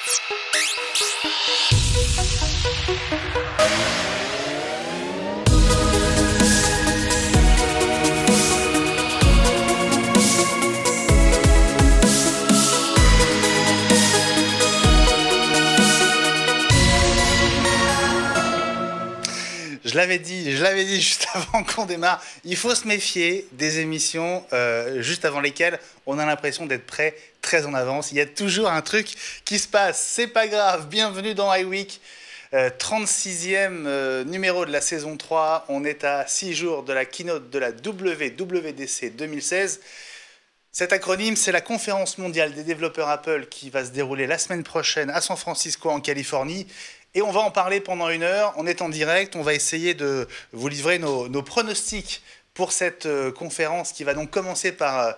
Je l'avais dit juste avant qu'on démarre, il faut se méfier des émissions juste avant lesquelles on a l'impression d'être prêt très en avance. Il y a toujours un truc qui se passe, c'est pas grave. Bienvenue dans iWeek, 36e numéro de la saison 3. On est à 6 jours de la keynote de la WWDC 2016. Cet acronyme, c'est la conférence mondiale des développeurs Apple qui va se dérouler la semaine prochaine à San Francisco en Californie. Et on va en parler pendant 1 heure, on est en direct, on va essayer de vous livrer nos pronostics pour cette conférence qui va donc commencer par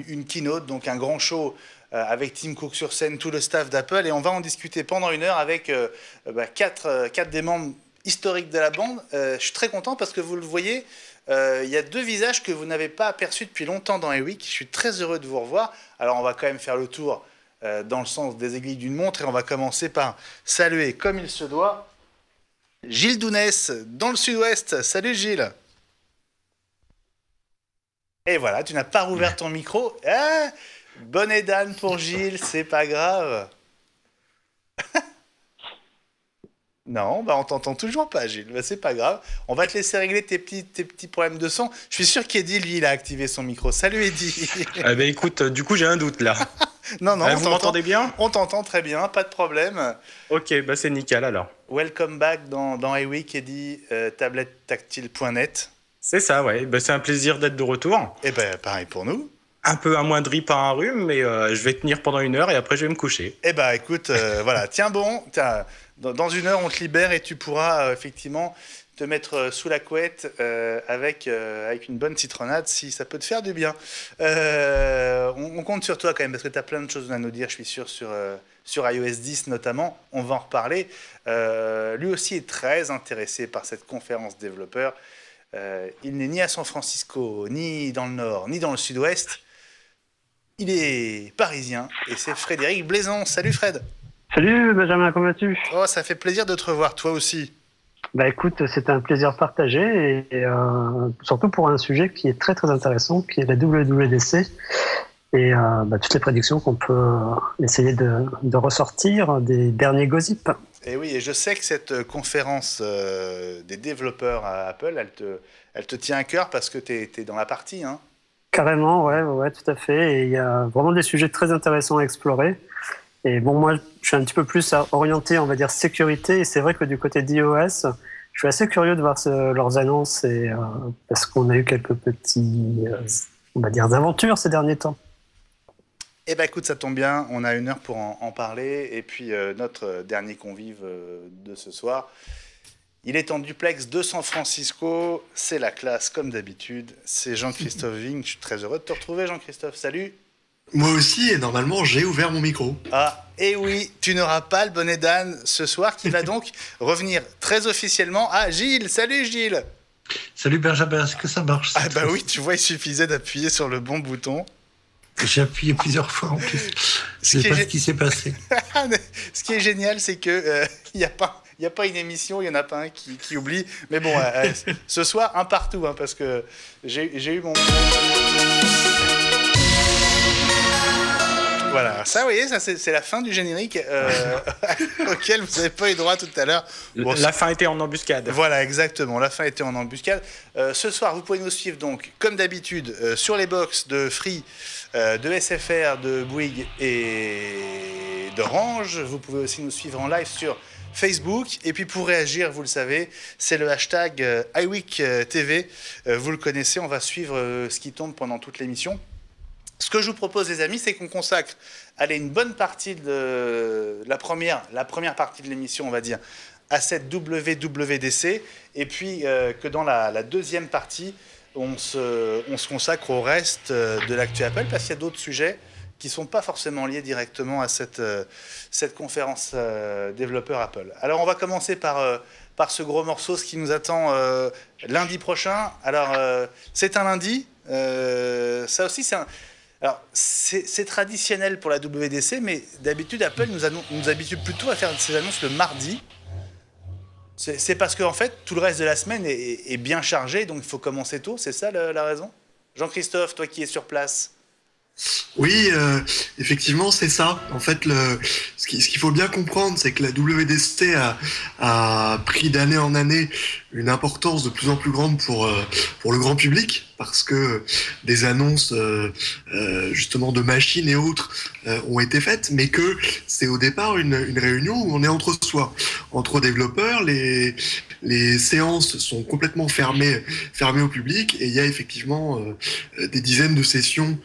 une keynote, donc un grand show avec Tim Cook sur scène, tout le staff d'Apple, et on va en discuter pendant 1 heure avec quatre des membres historiques de la bande. Je suis très content parce que vous le voyez, il y a 2 visages que vous n'avez pas aperçus depuis longtemps dans iWeek. Je suis très heureux de vous revoir. Alors on va quand même faire le tour dans le sens des aiguilles d'une montre, et on va commencer par saluer, comme il se doit, Gilles Dounès, dans le sud-ouest. Salut Gilles. Et voilà, tu n'as pas rouvert ton micro. Ah, bonnet d'âne pour Gilles, c'est pas grave. Non, on t'entend toujours pas, Gilles. C'est pas grave. On va te laisser régler tes petits problèmes de son. Je suis sûr qu'Eddie, lui, il a activé son micro. Salut Eddie. Écoute, du coup, j'ai un doute là. Non, vous m'entendez bien ? On t'entend très bien, pas de problème. Ok, c'est nickel alors. Welcome back dans iWeek, Eddie, tablettactile.net. C'est ça, ouais. C'est un plaisir d'être de retour. Et pareil pour nous. Un peu amoindri par un rhume, mais je vais tenir pendant 1 heure et après je vais me coucher. Écoute, voilà, tiens bon, dans 1 heure on te libère et tu pourras effectivement te mettre sous la couette avec une bonne citronnade si ça peut te faire du bien. On compte sur toi quand même parce que tu as plein de choses à nous dire, je suis sûr, sur iOS 10 notamment. On va en reparler. Lui aussi est très intéressé par cette conférence développeur. Il n'est ni à San Francisco, ni dans le nord, ni dans le sud-ouest. Il est parisien et c'est Frédéric Blaison. Salut Fred. Salut Benjamin, comment vas-tu ? Oh, ça fait plaisir de te revoir, toi aussi. Écoute, c'est un plaisir partagé et surtout pour un sujet qui est très très intéressant, qui est la WWDC et toutes les prédictions qu'on peut essayer de ressortir des derniers gossips. Et oui, et je sais que cette conférence des développeurs à Apple, elle te tient à cœur parce que tu es dans la partie, hein. Carrément, ouais, tout à fait. Et il y a vraiment des sujets très intéressants à explorer. Et bon, moi, je suis un petit peu plus orienté, on va dire, sécurité. Et c'est vrai que du côté d'iOS, je suis assez curieux de voir leurs annonces parce qu'on a eu quelques petits, on va dire, aventures ces derniers temps. Écoute, ça tombe bien, on a 1 heure pour en parler. Et puis, notre dernier convive de ce soir, il est en duplex de San Francisco. C'est la classe, comme d'habitude. C'est Jean-Christophe Wing. Je suis très heureux de te retrouver, Jean-Christophe. Salut. Moi aussi, et normalement, j'ai ouvert mon micro. Ah, et oui, tu n'auras pas le bonnet d'âne ce soir, qui va donc revenir très officiellement à Gilles. Salut Gilles. Salut Benjamin, est-ce que ça marche ? Oui, tu vois, il suffisait d'appuyer sur le bon bouton. J'ai appuyé plusieurs fois en plus. Je ne sais pas ce qui s'est passé. Ce qui est génial, c'est que il n'y a pas une émission, il n'y en a pas un qui oublie. Mais bon, ce soir, un partout, hein, parce que j'ai eu mon... Voilà, ça, vous voyez, ça, c'est la fin du générique auquel vous n'avez pas eu droit tout à l'heure. Bon, la fin était en embuscade. Voilà, exactement, la fin était en embuscade. Ce soir, vous pouvez nous suivre donc, comme d'habitude, sur les box de Free, de SFR, de Bouygues et d'Orange. Vous pouvez aussi nous suivre en live sur Facebook. Et puis pour réagir, vous le savez, c'est le hashtag iWeekTV. Vous le connaissez, on va suivre ce qui tombe pendant toute l'émission. Ce que je vous propose, les amis, c'est qu'on consacre une bonne partie de la première partie de l'émission, on va dire, à cette WWDC, et puis que dans la deuxième partie, on se consacre au reste de l'actu Apple, parce qu'il y a d'autres sujets qui ne sont pas forcément liés directement à cette conférence développeur Apple. Alors, on va commencer par ce gros morceau, ce qui nous attend lundi prochain. Alors, c'est un lundi. Ça aussi, Alors, c'est traditionnel pour la WWDC, mais d'habitude, Apple nous habitue plutôt à faire ses annonces le mardi. C'est parce qu'en fait, tout le reste de la semaine est bien chargé, donc il faut commencer tôt. C'est ça la raison? Jean-Christophe, toi qui es sur place. Oui, effectivement, c'est ça. En fait, ce qu'il faut bien comprendre, c'est que la WWDC a pris d'année en année une importance de plus en plus grande pour le grand public, parce que des annonces justement de machines et autres ont été faites, mais que c'est au départ une réunion où on est entre soi, entre développeurs. Les séances sont complètement fermées au public, et il y a effectivement des dizaines de sessions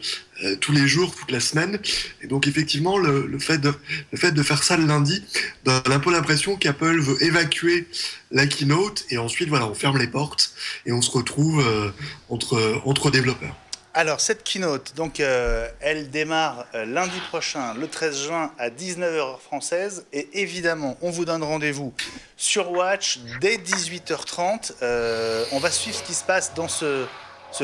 tous les jours, toute la semaine. Et donc effectivement, le fait de faire ça le lundi donne un peu l'impression qu'Apple veut évacuer la keynote, et ensuite voilà, on ferme les portes et on se retrouve entre développeurs. Alors cette keynote, donc, elle démarre lundi prochain, le 13 juin à 19h française, et évidemment, on vous donne rendez-vous sur Watch dès 18h30. On va suivre ce qui se passe dans ce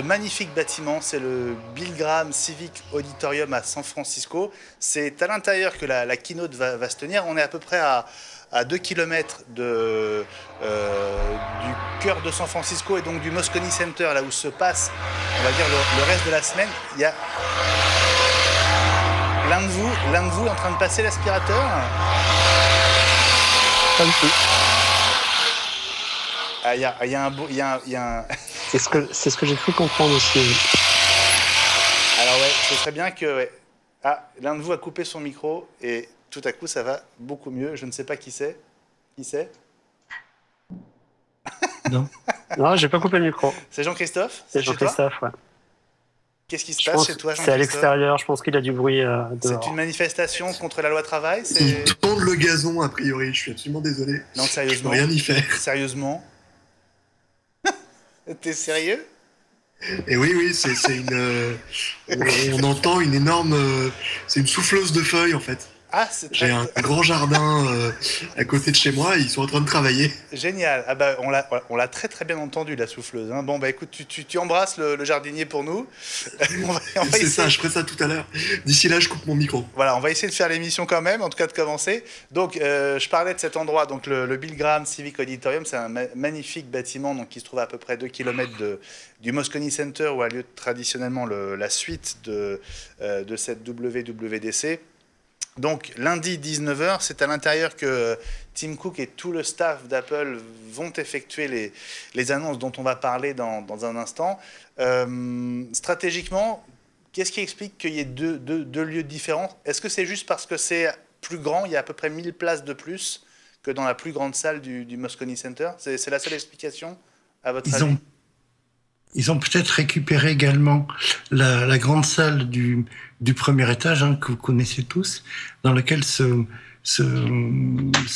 magnifique bâtiment, c'est le Bill Graham Civic Auditorium à San Francisco. C'est à l'intérieur que la keynote va se tenir. On est à peu près à 2 km du cœur de San Francisco et donc du Moscone Center, là où se passe, on va dire, le reste de la semaine. Il y a l'un de vous est en train de passer l'aspirateur. Pas du tout. Ah, il y a un... C'est ce que j'ai cru comprendre aussi. Alors ouais, ce serait bien que... Ouais. Ah, l'un de vous a coupé son micro et tout à coup, ça va beaucoup mieux. Je ne sais pas qui c'est. Qui c'est? Non. Non, j'ai pas coupé le micro. C'est Jean-Christophe? C'est Jean-Christophe, ouais. Qu'est-ce qui se passe chez toi, Jean-Christophe? C'est à l'extérieur, je pense qu'il a du bruit dehors. C'est une manifestation contre la loi travail? Il tourne le gazon, a priori. Je suis absolument désolé. Non, sérieusement. Je peux rien y faire. Sérieusement? T'es sérieux? Et oui, c'est une... on entend une énorme... c'est une souffleuse de feuilles, en fait. Ah, c'est très... J'ai un grand jardin à côté de chez moi, et ils sont en train de travailler. Génial. Ah bah, on l'a très très bien entendu, la souffleuse. Hein. Bon, bah écoute, tu embrasses le jardinier pour nous. on va C'est essayer... ça, je ferai ça tout à l'heure. D'ici là, je coupe mon micro. Voilà, on va essayer de faire l'émission quand même, en tout cas de commencer. Donc, je parlais de cet endroit, donc le Bill Graham Civic Auditorium, c'est un magnifique bâtiment donc, qui se trouve à peu près 2 km du Moscone Center, où a lieu traditionnellement la suite de cette WWDC. Donc lundi 19h, c'est à l'intérieur que Tim Cook et tout le staff d'Apple vont effectuer les annonces dont on va parler dans un instant. Stratégiquement, qu'est-ce qui explique qu'il y ait deux lieux différents? Est-ce que c'est juste parce que c'est plus grand, il y a à peu près 1000 places de plus que dans la plus grande salle du Moscone Center? C'est la seule explication, à votre avis? Ils ont peut-être récupéré également la grande salle du premier étage, hein, que vous connaissez tous, dans laquelle se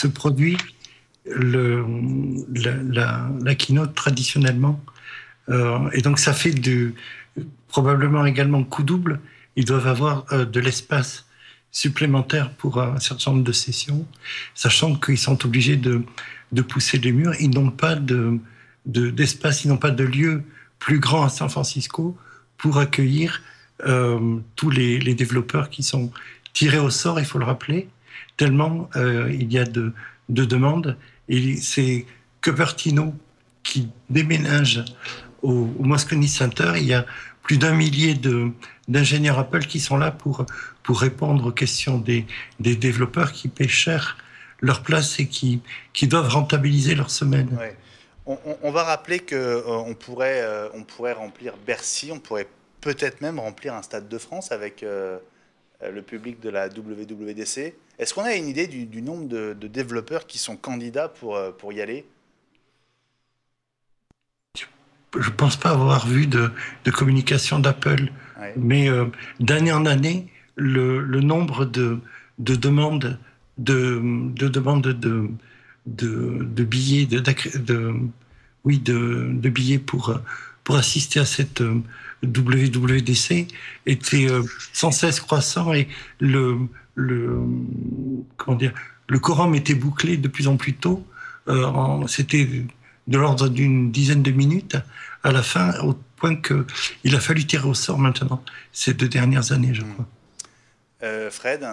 produit la keynote traditionnellement. Et donc ça fait probablement également coup double. Ils doivent avoir de l'espace supplémentaire pour un certain nombre de sessions, sachant qu'ils sont obligés de pousser les murs. Ils n'ont pas d'espace, ils n'ont pas de lieu plus grand à San Francisco pour accueillir tous les développeurs qui sont tirés au sort, il faut le rappeler, tellement il y a de demandes. Et c'est Cupertino qui déménage au Moscone Center. Il y a plus d'1 millier d'ingénieurs Apple qui sont là pour répondre aux questions des développeurs qui paient cher leur place et qui doivent rentabiliser leur semaine. Ouais. On va rappeler qu'on pourrait remplir Bercy, on pourrait peut-être même remplir un Stade de France avec le public de la WWDC. Est-ce qu'on a une idée du nombre de développeurs qui sont candidats pour y aller? Je ne pense pas avoir vu de communication d'Apple, ouais. Mais d'année en année, le nombre de demandes de billets, de billets pour assister à cette WWDC était sans cesse croissant, et le quorum était bouclé de plus en plus tôt. C'était de l'ordre d'une dizaine de minutes. À la fin, point qu'il a fallu tirer au sort maintenant, ces 2 dernières années, je crois. Fred?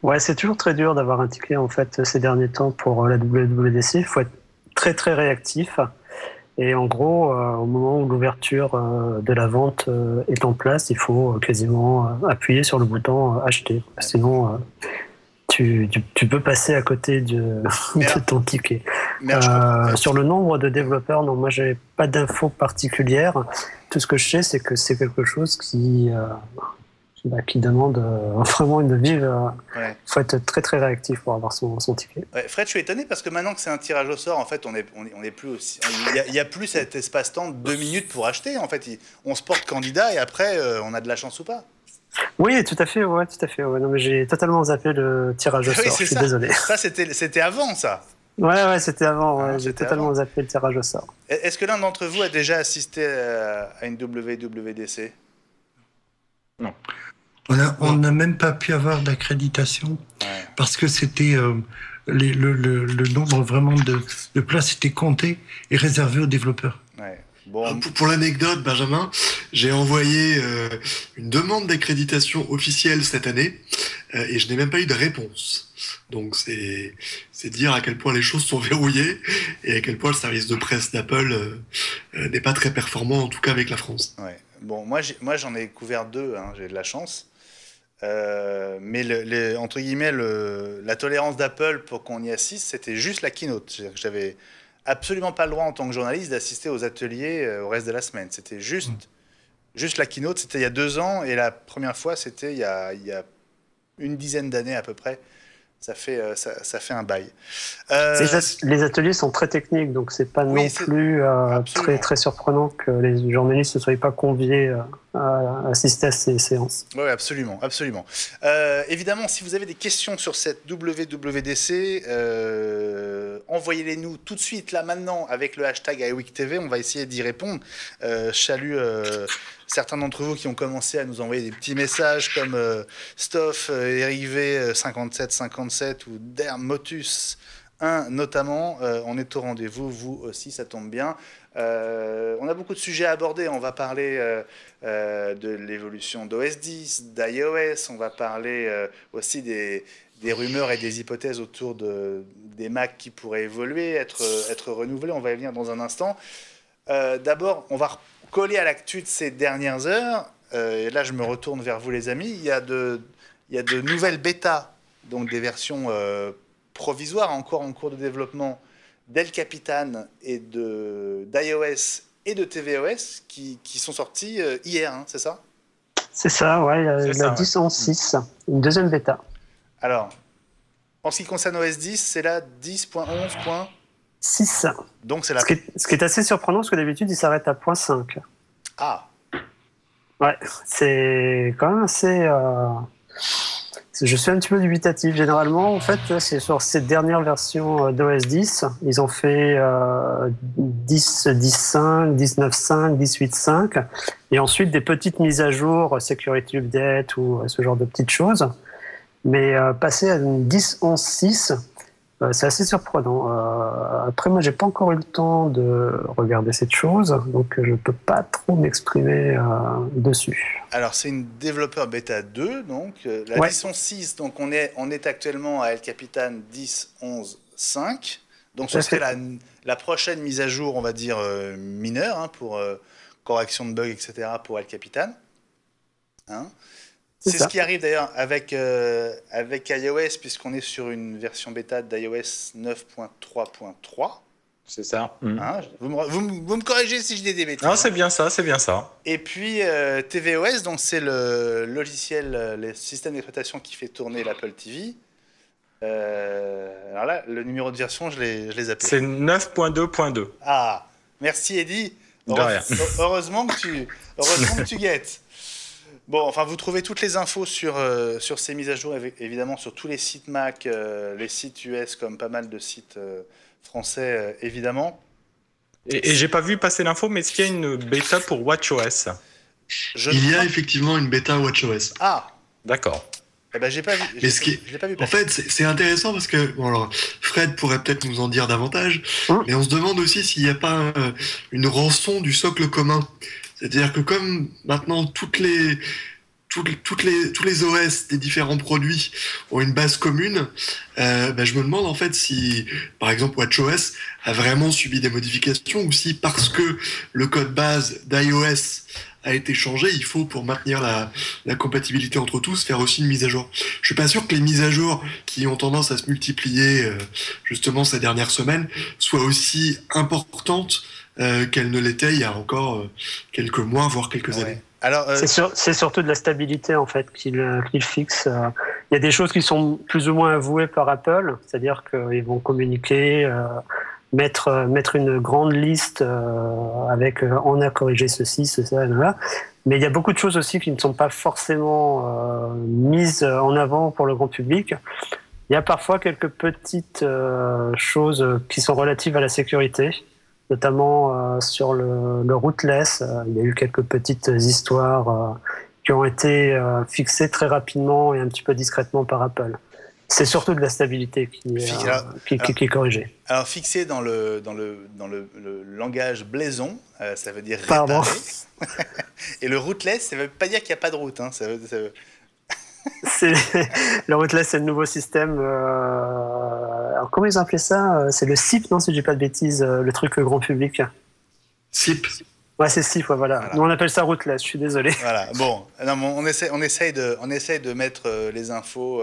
Ouais, c'est toujours très dur d'avoir un ticket en fait ces derniers temps pour la WWDC. Il faut être très très réactif. Et en gros, au moment où l'ouverture de la vente est en place, il faut quasiment appuyer sur le bouton acheter. Sinon, tu peux passer à côté de ton ticket. Sur le nombre de développeurs, non, moi j'ai pas d'infos particulières. Tout ce que je sais, c'est que c'est quelque chose qui demande vraiment une vive. Faut être très très réactif pour avoir son ticket. Ouais, Fred, je suis étonné parce que maintenant que c'est un tirage au sort, en fait, on est plus aussi. Il y a plus cet espace-temps de 2 minutes pour acheter. En fait, on se porte candidat et après, on a de la chance ou pas. Oui, tout à fait. Ouais. Non, mais j'ai totalement zappé le tirage au sort. Je suis désolé. Ça, c'était avant, ça. Ouais, c'était avant. Ah, j'ai totalement zappé le tirage au sort. Est-ce que l'un d'entre vous a déjà assisté à une WWDC? Non. On n'a même pas pu avoir d'accréditation parce que c'était le nombre vraiment de places était compté et réservé aux développeurs. Ouais. Bon. Pour l'anecdote, Benjamin, j'ai envoyé une demande d'accréditation officielle cette année et je n'ai même pas eu de réponse. Donc c'est dire à quel point les choses sont verrouillées et à quel point le service de presse d'Apple n'est pas très performant, en tout cas avec la France. Ouais. Bon, moi j'en ai couvert 2, hein, j'ai de la chance. Mais entre guillemets, la tolérance d'Apple pour qu'on y assiste, c'était juste la keynote. C'est-à-dire que j'avais absolument pas le droit en tant que journaliste d'assister aux ateliers au reste de la semaine. C'était juste la keynote. C'était il y a 2 ans et la première fois, c'était il y a une dizaine d'années à peu près. Ça fait un bail. Les ateliers sont très techniques, donc c'est pas non plus très, très surprenant que les journalistes ne soient pas conviés à assister à ces séances. Oui, absolument. Évidemment, si vous avez des questions sur cette WWDC, envoyez-les nous tout de suite, là, maintenant, avec le hashtag iWeekTV. On va essayer d'y répondre. Je salue certains d'entre vous qui ont commencé à nous envoyer des petits messages comme Stoff, Erivé 5757 ou Dermotus 1 notamment. On est au rendez-vous, vous aussi, ça tombe bien. On a beaucoup de sujets à aborder. On va parler de l'évolution d'OS 10, d'iOS. On va parler aussi des rumeurs et des hypothèses autour des Mac qui pourraient évoluer, être renouvelés. On va y venir dans un instant. D'abord, on va coller à l'actu de ces dernières heures. Et là, je me retourne vers vous, les amis. Il y a de nouvelles bêtas, donc des versions provisoires encore en cours de développement d'El Capitan et d'iOS et de tvOS qui sont sortis hier, hein, c'est ça? C'est ça, ouais. Il y a 10.11.6, une deuxième bêta. Alors, en ce qui concerne OS 10, c'est la 10.11.6. Donc c'est la... Ce qui est assez surprenant, parce que d'habitude, il s'arrête à 0.5. Ah. Ouais, c'est quand même assez... Je suis un petit peu dubitatif. Généralement, en fait, c'est sur ces dernières versions d'OS 10, ils ont fait 10, 10.5, 19.5, 18.5, et ensuite des petites mises à jour, Security Update ou ce genre de petites choses. Mais passer à une 10.11.6, c'est assez surprenant. Après, moi, j'ai pas encore eu le temps de regarder cette chose, donc je peux pas trop m'exprimer dessus. Alors, c'est une développeur bêta 2, donc la 10.11.6, donc on est actuellement à El Capitan 10.11.5. Donc, ce serait la prochaine mise à jour, on va dire, mineure, hein, pour correction de bugs, etc., pour El Capitan. Hein? C'est ce qui arrive d'ailleurs avec iOS, puisqu'on est sur une version bêta d'iOS 9.3.3. C'est ça. Hein, vous me corrigez si je dis des bêtises. Non, c'est bien ça. Et puis tvOS, donc c'est le logiciel, le système d'exploitation qui fait tourner l'Apple TV. Alors là, le numéro de version, je les appelle. C'est 9.2.2. Ah, merci Eddy. Heureusement que tu guettes. Bon, enfin, vous trouvez toutes les infos sur ces mises à jour, évidemment, sur tous les sites Mac, les sites US, comme pas mal de sites français, évidemment. Et j'ai pas vu passer l'info, mais est-ce qu'il y a une bêta pour WatchOS? Il y a effectivement une bêta WatchOS. Ah, d'accord. Eh ben, j'ai pas vu. Je l'ai pas vu passer. En fait, c'est intéressant parce que alors, Fred pourrait peut-être nous en dire davantage, mais on se demande aussi s'il n'y a pas une rançon du socle commun. C'est-à-dire que comme maintenant tous les OS des différents produits ont une base commune, je me demande en fait si, par exemple, WatchOS a vraiment subi des modifications ou si parce que le code base d'iOS a été changé, il faut, pour maintenir la compatibilité entre tous, faire aussi une mise à jour. Je suis pas sûr que les mises à jour qui ont tendance à se multiplier justement ces dernières semaines soient aussi importantes qu'elles ne l'étaient il y a encore quelques mois, voire quelques années. Alors, c'est surtout de la stabilité en fait qu'il fixe. Il y a des choses qui sont plus ou moins avouées par Apple, c'est-à-dire qu'ils vont communiquer, mettre une grande liste avec on a corrigé ceci, cela, là. Mais il y a beaucoup de choses aussi qui ne sont pas forcément mises en avant pour le grand public. Il y a parfois quelques petites choses qui sont relatives à la sécurité, notamment sur le rootless. Il y a eu quelques petites histoires qui ont été fixées très rapidement et un petit peu discrètement par Apple. C'est surtout de la stabilité qui est corrigée. Alors fixé dans le langage Blaison, ça veut dire Pardon. réparé. Et le rootless, ça veut pas dire qu'il n'y a pas de route. Hein. Le rootless, c'est le nouveau système. Alors comment ils ont appelé ça? C'est le SIP, non, si je dis pas de bêtises, le truc grand public. SIP. Ouais, c'est SIP, ouais, voilà. Nous on appelle ça rootless. Je suis désolé. Voilà. Bon, non, on essaye de mettre les infos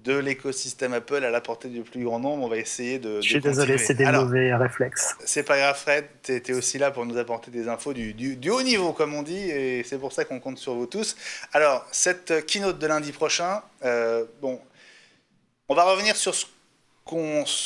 de l'écosystème Apple à la portée du plus grand nombre. On va essayer de. Je suis désolé, c'est des mauvais réflexes. C'est pas grave, Fred. T'es aussi là pour nous apporter des infos du haut niveau, comme on dit, et c'est pour ça qu'on compte sur vous tous. Alors, cette keynote de lundi prochain, on va revenir sur ce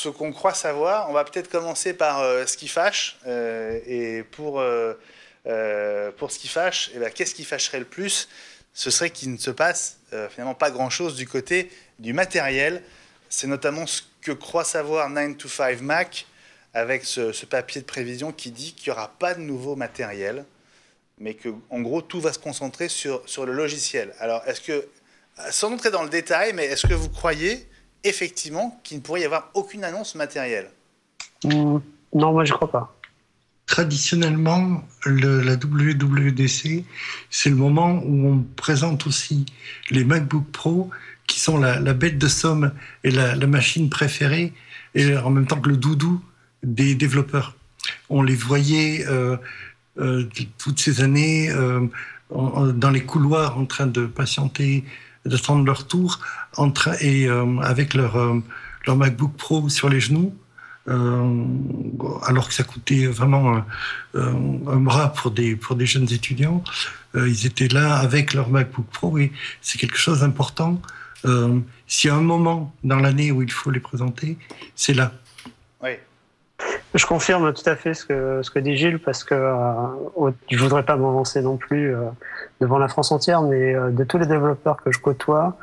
qu'on croit savoir. On va peut-être commencer par ce qui fâche. Et pour ce qui fâche, qu'est-ce qui fâcherait le plus? Ce serait qu'il ne se passe finalement pas grand-chose du côté du matériel. C'est notamment ce que croit savoir 9to5Mac avec ce papier de prévision qui dit qu'il n'y aura pas de nouveau matériel, mais qu'en gros, tout va se concentrer sur le logiciel. Alors, sans entrer dans le détail, mais est-ce que vous croyez effectivement qu'il ne pourrait y avoir aucune annonce matérielle? Non, moi je ne crois pas. Traditionnellement, la WWDC, c'est le moment où on présente aussi les MacBook Pro, qui sont la bête de somme et la machine préférée, et en même temps que le doudou des développeurs. On les voyait toutes ces années dans les couloirs en train de patienter, d'attendre leur tour, avec leur MacBook Pro sur les genoux, alors que ça coûtait vraiment un bras pour des jeunes étudiants. Ils étaient là avec leur MacBook Pro et c'est quelque chose d'important. S'il y a un moment dans l'année où il faut les présenter, c'est là. Oui. Je confirme tout à fait ce que dit Gilles, parce que je ne voudrais pas m'avancer non plus devant la France entière, mais de tous les développeurs que je côtoie,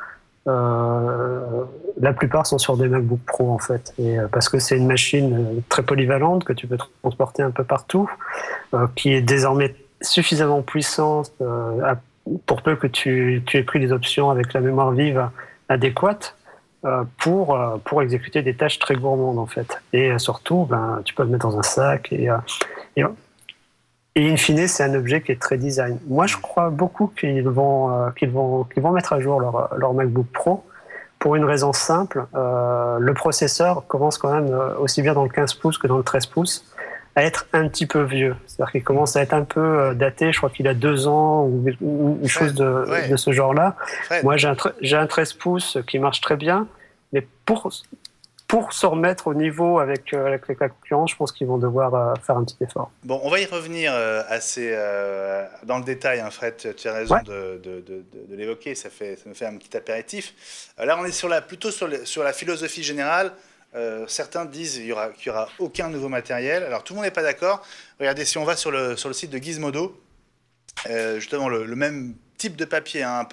la plupart sont sur des MacBook Pro en fait, et parce que c'est une machine très polyvalente que tu peux transporter un peu partout, qui est désormais suffisamment puissante pour peu que tu aies pris les options avec la mémoire vive adéquate pour exécuter des tâches très gourmandes en fait. Et surtout, tu peux le mettre dans un sac et in fine, c'est un objet qui est très design. Moi, je crois beaucoup qu'ils vont mettre à jour leur MacBook Pro pour une raison simple. Le processeur commence quand même, aussi bien dans le 15 pouces que dans le 13 pouces, à être un petit peu vieux. C'est-à-dire qu'il commence à être un peu daté. Je crois qu'il a 2 ans ou une chose de ce genre-là. Fred. Moi, j'ai un 13 pouces qui marche très bien, mais pour se remettre au niveau avec les concurrents, je pense qu'ils vont devoir faire un petit effort. Bon, on va y revenir assez dans le détail, hein, Fred, tu as raison de l'évoquer, ça nous fait un petit apéritif. Là, on est plutôt sur la philosophie générale. Certains disent qu'il y aura aucun nouveau matériel. Alors, tout le monde n'est pas d'accord. Regardez, si on va sur le site de Gizmodo, justement le même type de papier, hein,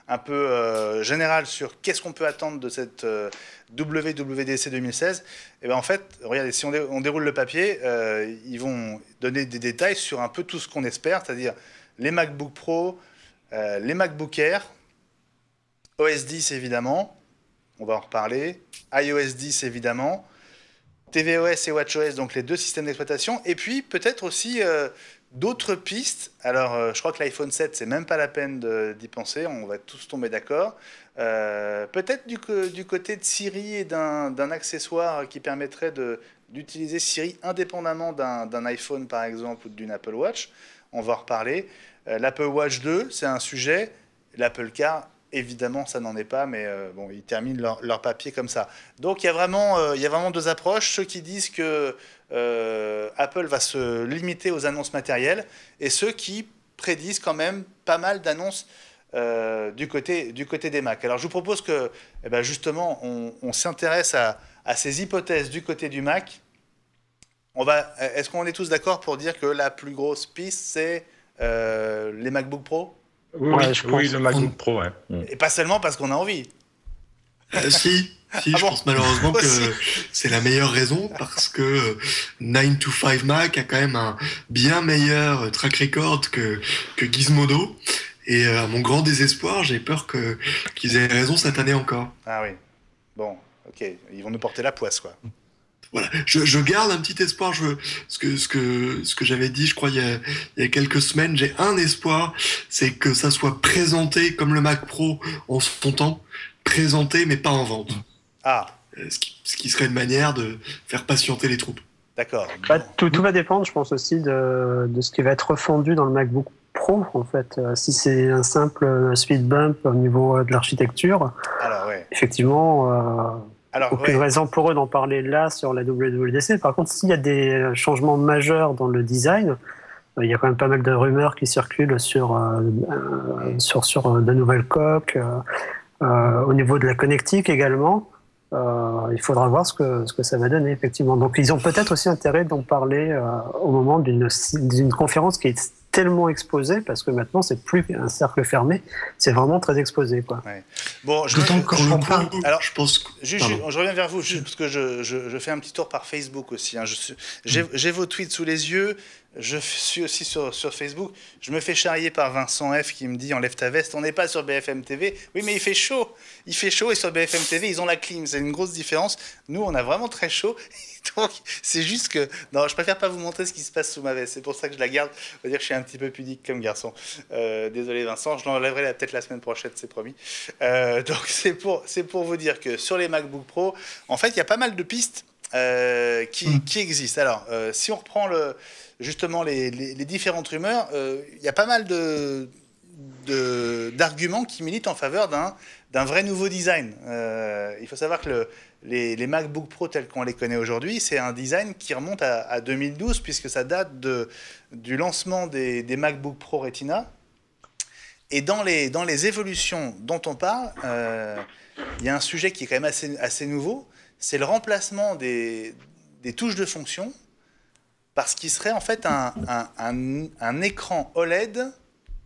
un peu général sur qu'est-ce qu'on peut attendre de cette WWDC 2016. Et en fait, regardez, si on déroule le papier, ils vont donner des détails sur un peu tout ce qu'on espère, c'est-à-dire les MacBook Pro, les MacBook Air, OS 10 évidemment, on va en reparler, iOS 10 évidemment, tvOS et watchOS, donc les 2 systèmes d'exploitation, et puis peut-être aussi D'autres pistes, alors je crois que l'iPhone 7, c'est même pas la peine d'y penser, on va tous tomber d'accord. Peut-être du côté de Siri et d'un accessoire qui permettrait d'utiliser Siri indépendamment d'un iPhone par exemple ou d'une Apple Watch. On va en reparler. L'Apple Watch 2, c'est un sujet. L'Apple Car, évidemment, ça n'en est pas, mais bon, ils terminent leur papier comme ça. Donc il y a vraiment deux approches. Ceux qui disent que Apple va se limiter aux annonces matérielles et ceux qui prédisent quand même pas mal d'annonces du côté des Mac. Alors je vous propose que justement on s'intéresse à ces hypothèses du côté du Mac. Est-ce qu'on est tous d'accord pour dire que la plus grosse piste c'est les MacBook Pro? Oui, le MacBook Pro, ouais. Et pas seulement parce qu'on a envie. Si, je pense malheureusement que c'est la meilleure raison parce que 9 to 5 Mac a quand même un bien meilleur track record que Gizmodo. Et à mon grand désespoir, j'ai peur qu'ils aient raison cette année encore. Ah oui. Bon, ok. Ils vont nous porter la poisse, quoi. Voilà. Je garde un petit espoir. Ce que j'avais dit, je crois, il y a quelques semaines, j'ai un espoir, c'est que ça soit présenté comme le Mac Pro en son temps, présenté mais pas en vente. Ah. Ce qui serait une manière de faire patienter les troupes. D'accord. Tout va dépendre, je pense aussi, de ce qui va être refondu dans le MacBook Pro, en fait. Si c'est un simple speed bump au niveau de l'architecture, alors, ouais. Effectivement, aucune raison pour eux d'en parler là sur la WWDC. Par contre, s'il y a des changements majeurs dans le design, il y a quand même pas mal de rumeurs qui circulent sur de nouvelles coques. Au niveau de la connectique également, il faudra voir ce que ça va donner, effectivement. Donc, ils ont peut-être aussi intérêt d'en parler au moment d'une conférence qui est tellement exposé parce que maintenant c'est plus un cercle fermé, c'est vraiment très exposé, quoi. Ouais. Bon, je pense. Je reviens vers vous juste parce que je fais un petit tour par Facebook aussi. Hein. J'ai vos tweets sous les yeux. Je suis aussi sur Facebook. Je me fais charrier par Vincent F qui me dit enlève ta veste. On n'est pas sur BFM TV. Oui, mais il fait chaud. Il fait chaud et sur BFM TV ils ont la clim. C'est une grosse différence. Nous, on a vraiment très chaud. Donc, c'est juste que non, je préfère pas vous montrer ce qui se passe sous ma veste. C'est pour ça que je la garde. On va dire que je suis un petit peu pudique comme garçon. Désolé Vincent, je l'enlèverai peut-être la semaine prochaine, c'est promis. Donc c'est pour vous dire que sur les MacBook Pro, en fait, il y a pas mal de pistes qui existent. Alors, si on reprend justement les différentes rumeurs, il y a pas mal d'arguments qui militent en faveur d'un vrai nouveau design. Il faut savoir que les MacBook Pro tels qu'on les connaît aujourd'hui, c'est un design qui remonte à 2012 puisque ça date du lancement des MacBook Pro Retina. Et dans les évolutions dont on parle, il y a un sujet qui est quand même assez nouveau, c'est le remplacement des touches de fonction par ce qui serait en fait un écran OLED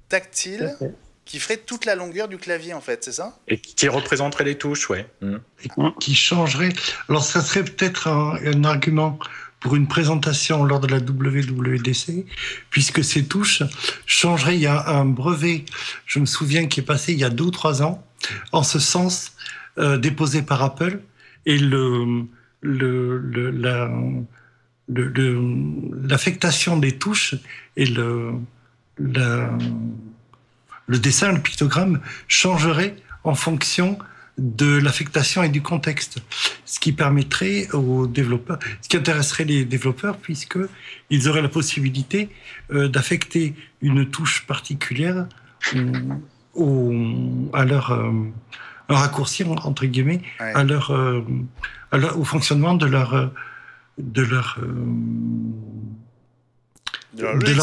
tactile qui ferait toute la longueur du clavier, en fait, c'est ça? Et qui représenterait les touches, ouais. Et qui changerait. Alors, ça serait peut-être un argument pour une présentation lors de la WWDC, puisque ces touches changeraient. Il y a un brevet, je me souviens, qui est passé il y a 2 ou 3 ans, en ce sens, déposé par Apple, et l'affectation des touches et le dessin, le pictogramme changerait en fonction de l'affectation et du contexte, ce qui permettrait aux développeurs, ce qui intéresserait les développeurs, puisqu'ils auraient la possibilité d'affecter une touche particulière à leur un raccourci, entre guillemets, ouais. Au fonctionnement de leur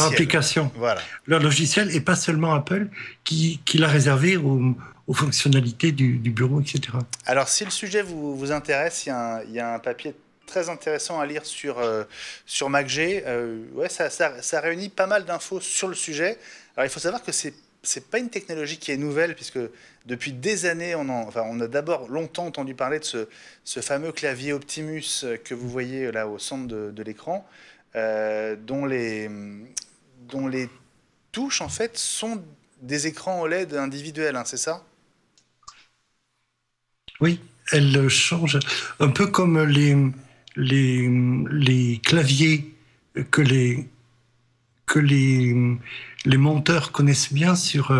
application, voilà. Leur logiciel, et pas seulement Apple qui l'a réservé aux fonctionnalités du bureau, etc. Alors, si le sujet vous intéresse, il y a un papier très intéressant à lire sur MacG. Ouais, ça réunit pas mal d'infos sur le sujet. Alors, il faut savoir que c'est pas une technologie qui est nouvelle, puisque depuis des années, on a d'abord longtemps entendu parler de ce fameux clavier Optimus que vous voyez là au centre de l'écran, dont les touches en fait sont des écrans OLED individuels, hein, c'est ça? Oui, elles changent un peu comme les claviers que que les monteurs connaissent bien sur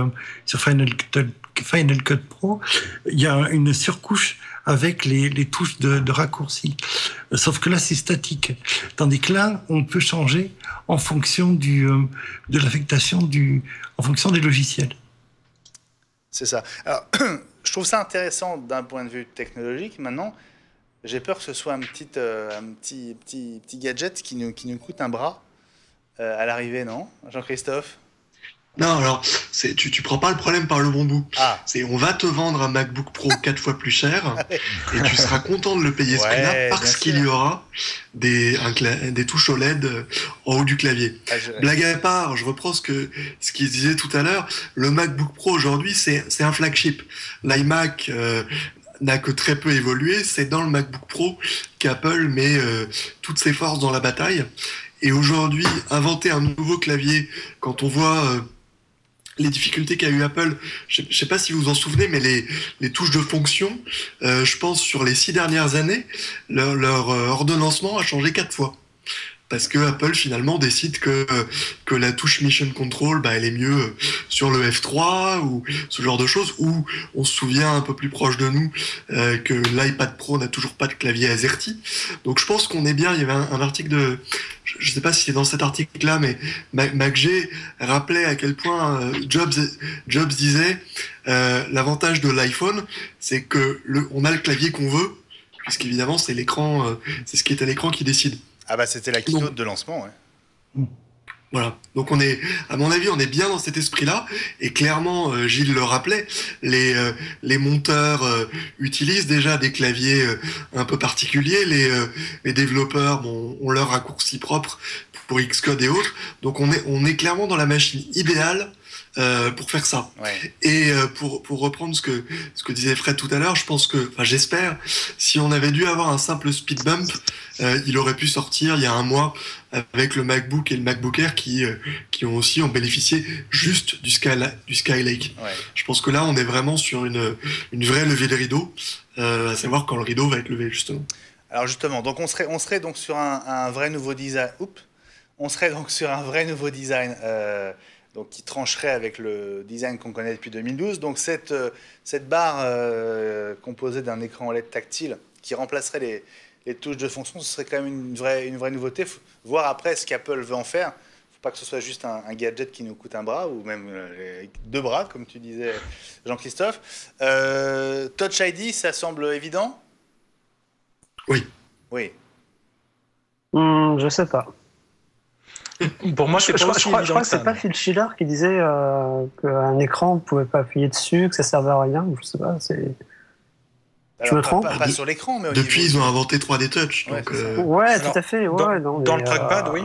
Final Cut Pro. Il y a une surcouche avec les touches de raccourci. Sauf que là, c'est statique. Tandis que là, on peut changer en fonction de l'affectation en fonction des logiciels. C'est ça. Alors, je trouve ça intéressant d'un point de vue technologique. Maintenant, j'ai peur que ce soit un petit gadget qui nous coûte un bras à l'arrivée, non, Jean-Christophe? Non, alors, tu prends pas le problème par le bon bout. Ah. On va te vendre un MacBook Pro 4 fois plus cher et tu seras content de le payer ce prix-là parce qu'il y aura des touches OLED en haut du clavier. Blague à part, je reprends ce qu'il disait tout à l'heure. Le MacBook Pro aujourd'hui, c'est un flagship. L'iMac n'a que très peu évolué. C'est dans le MacBook Pro qu'Apple met toutes ses forces dans la bataille. Et aujourd'hui, inventer un nouveau clavier, quand on voit les difficultés qu'a eu Apple, je sais pas si vous vous en souvenez, mais les touches de fonction, je pense sur les 6 dernières années, leur ordonnancement a changé 4 fois. Parce que Apple finalement décide que la touche Mission Control, elle est mieux sur le F3 ou ce genre de choses, ou on se souvient un peu plus proche de nous que l'iPad Pro n'a toujours pas de clavier AZERTY. Donc je pense qu'on est bien. Il y avait un article je sais pas si c'est dans cet article-là, mais MacG rappelait à quel point Jobs disait l'avantage de l'iPhone, c'est que on a le clavier qu'on veut, puisqu'évidemment c'est l'écran, c'est ce qui est à l'écran qui décide. Ah bah c'était la keynote de lancement, ouais. Voilà. Donc à mon avis, on est bien dans cet esprit-là. Et clairement, Gilles le rappelait, les monteurs utilisent déjà des claviers un peu particuliers. Les développeurs ont leur raccourci propre pour Xcode et autres. Donc on est clairement dans la machine idéale pour faire ça. Ouais. Et pour reprendre ce que disait Fred tout à l'heure, j'espère, si on avait dû avoir un simple speed bump, il aurait pu sortir il y a un mois avec le MacBook et le MacBook Air qui ont bénéficié juste du Skylake. Ouais. Je pense que là, on est vraiment sur une vraie levée de rideau, à savoir quand le rideau va être levé, justement. Alors justement, donc on serait donc sur un vrai nouveau design. On serait donc sur un vrai nouveau design. Donc qui trancherait avec le design qu'on connaît depuis 2012. Donc cette barre composée d'un écran OLED tactile qui remplacerait les touches de fonction, ce serait quand même une vraie nouveauté. Faut voir après ce qu'Apple veut en faire. Faut pas que ce soit juste un gadget qui nous coûte un bras, ou même 2 bras, comme tu disais, Jean-Christophe. Touch ID, ça semble évident? Oui. Oui. Je sais pas. Pour moi, c'est pas aussi je crois évident que c'est pas Phil Schiller qui disait qu'un écran, on ne pouvait pas appuyer dessus, que ça servait à rien. Je sais pas, Alors, me trompe pas sur l'écran, mais depuis, ils ont inventé 3D Touch. Ouais, donc, Ouais, tout à fait. Ouais, dans le trackpad, oui.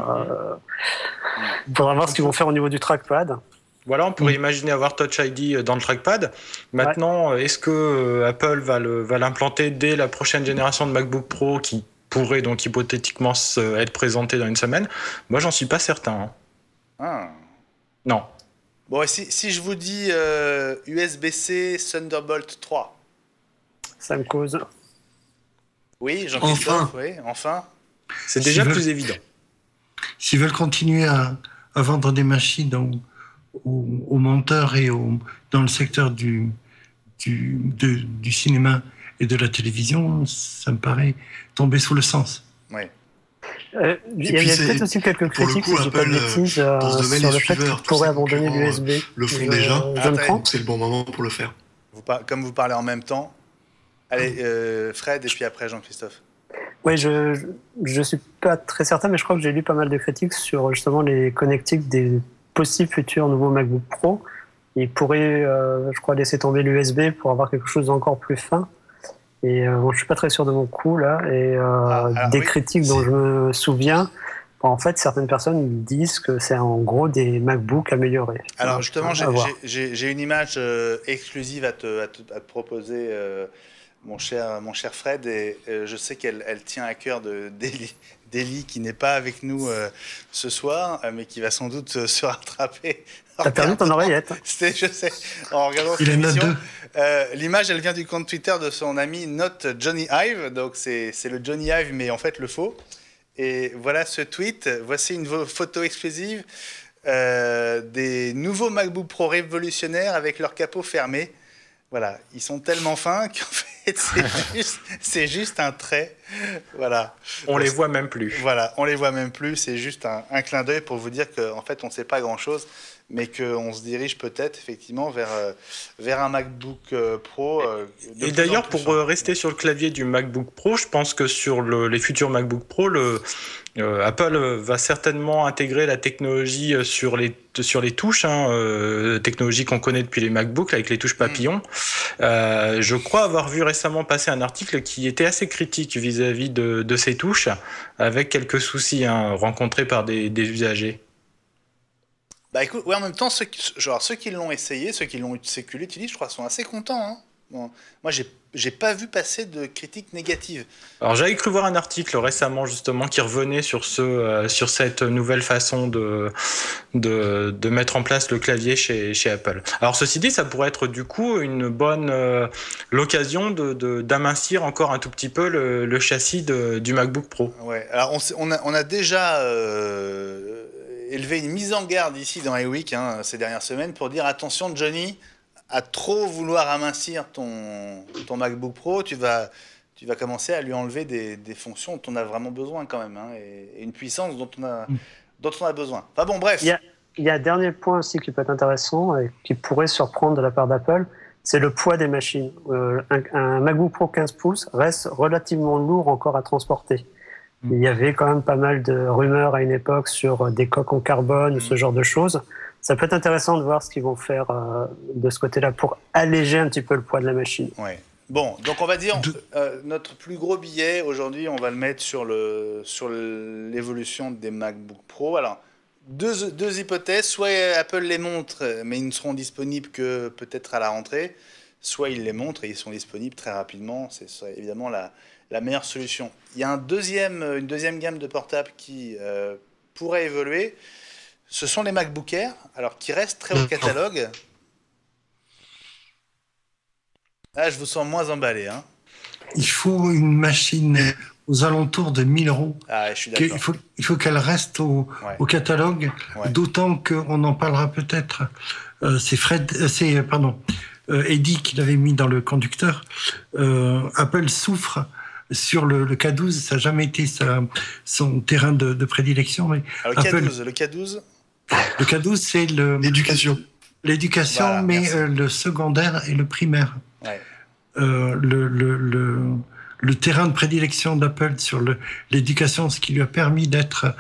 Il faudra voir ce qu'ils vont faire au niveau du trackpad. Voilà, on pourrait imaginer avoir Touch ID dans le trackpad. Maintenant, est-ce que Apple va l'implanter dès la prochaine génération de MacBook Pro qui pourrait donc hypothétiquement être présenté dans une semaine? Moi, j'en suis pas certain. Ah. Non. Bon, et si je vous dis USB-C Thunderbolt 3? Ça me cause. Oui, Jean-Christophe, oui, enfin. C'est déjà plus évident. S'ils veulent continuer à vendre des machines aux monteurs et dans le secteur du cinéma et de la télévision, ça me paraît tomber sous le sens. Oui. Il y a peut-être aussi quelques critiques, si je dis pas de bêtises, sur le fait qu'ils pourraient abandonner l'USB. Le font déjà. Je me trompe. C'est le bon moment pour le faire. Comme vous parlez en même temps, allez, Fred, et puis après Jean-Christophe. Oui, je suis pas très certain, mais je crois que j'ai lu pas mal de critiques sur justement les connectiques des possibles futurs nouveaux MacBook Pro. Ils pourraient, je crois, laisser tomber l'USB pour avoir quelque chose d'encore plus fin. Et je suis pas très sûr de mon coup là. Et critiques dont je me souviens, en fait, certaines personnes disent que c'est en gros des MacBooks améliorés. Alors justement, j'ai une image exclusive à te proposer, mon cher Fred, et je sais qu'elle tient à cœur d'Eli qui n'est pas avec nous ce soir, mais qui va sans doute se rattraper. T'as perdu ton oreillette. Je sais, en regardant cette émission. L'image, elle vient du compte Twitter de son ami Not Johnny Ive, donc c'est le Johnny Ive, mais en fait le faux. Et voilà ce tweet, voici une photo exclusive. des nouveaux MacBook Pro révolutionnaires avec leur capot fermé. Voilà, ils sont tellement fins qu'en fait, c'est juste un trait. Voilà. On les voit même plus. Voilà, on les voit même plus. C'est juste un clin d'œil pour vous dire qu'en fait, on ne sait pas grand-chose, mais qu'on se dirige peut-être effectivement vers un MacBook Pro. Et d'ailleurs, pour rester sur le clavier du MacBook Pro, je pense que sur les futurs MacBook Pro, Apple va certainement intégrer la technologie sur les touches, technologie qu'on connaît depuis les MacBooks avec les touches papillons. Je crois avoir vu récemment passer un article qui était assez critique vis-à-vis de ces touches, avec quelques soucis rencontrés par des usagers. Bah écoute, ouais, en même temps, ceux qui l'ont essayé, ceux qui l'utilisent, je crois, sont assez contents. Hein. Bon, moi, j'ai pas vu passer de critiques négatives. Alors j'avais cru voir un article récemment justement qui revenait sur cette nouvelle façon de mettre en place le clavier chez Apple. Alors ceci dit, ça pourrait être du coup une bonne l'occasion d'amincir encore un tout petit peu le châssis du MacBook Pro. Ouais. Alors on a déjà élevé une mise en garde ici dans iWeek ces dernières semaines pour dire attention Johnny, à trop vouloir amincir ton MacBook Pro, tu vas commencer à lui enlever des fonctions dont on a vraiment besoin quand même, et une puissance dont on a besoin. Enfin bon, bref. Il y a un dernier point aussi qui peut être intéressant et qui pourrait surprendre de la part d'Apple, c'est le poids des machines. Un MacBook Pro 15 pouces reste relativement lourd encore à transporter. Il y avait quand même pas mal de rumeurs à une époque sur des coques en carbone, ce genre de choses. Ça peut être intéressant de voir ce qu'ils vont faire de ce côté-là pour alléger un petit peu le poids de la machine. Ouais. Bon, donc on va dire notre plus gros billet aujourd'hui, on va le mettre sur l'évolution des MacBook Pro. Alors, deux hypothèses. Soit Apple les montre, mais ils ne seront disponibles que peut-être à la rentrée. Soit ils les montrent et ils sont disponibles très rapidement. C'est évidemment la meilleure solution. Il y a une deuxième gamme de portables qui pourrait évoluer. Ce sont les MacBook Air, alors qui restent très haut catalogue. Ah, je vous sens moins emballé. Hein. Il faut une machine aux alentours de 1 000 €. Ah, je suis d'accord. Il faut qu'elle reste au catalogue, d'autant qu'on en parlera peut-être. C'est Eddie qui l'avait mis dans le conducteur. Apple souffre sur le K12, ça n'a jamais été son terrain de prédilection. Mais alors, le K12 Le K12, c'est l'éducation. L'éducation, voilà, mais le secondaire et le primaire. Ouais. Le terrain de prédilection d'Apple sur l'éducation, ce qui lui a permis d'être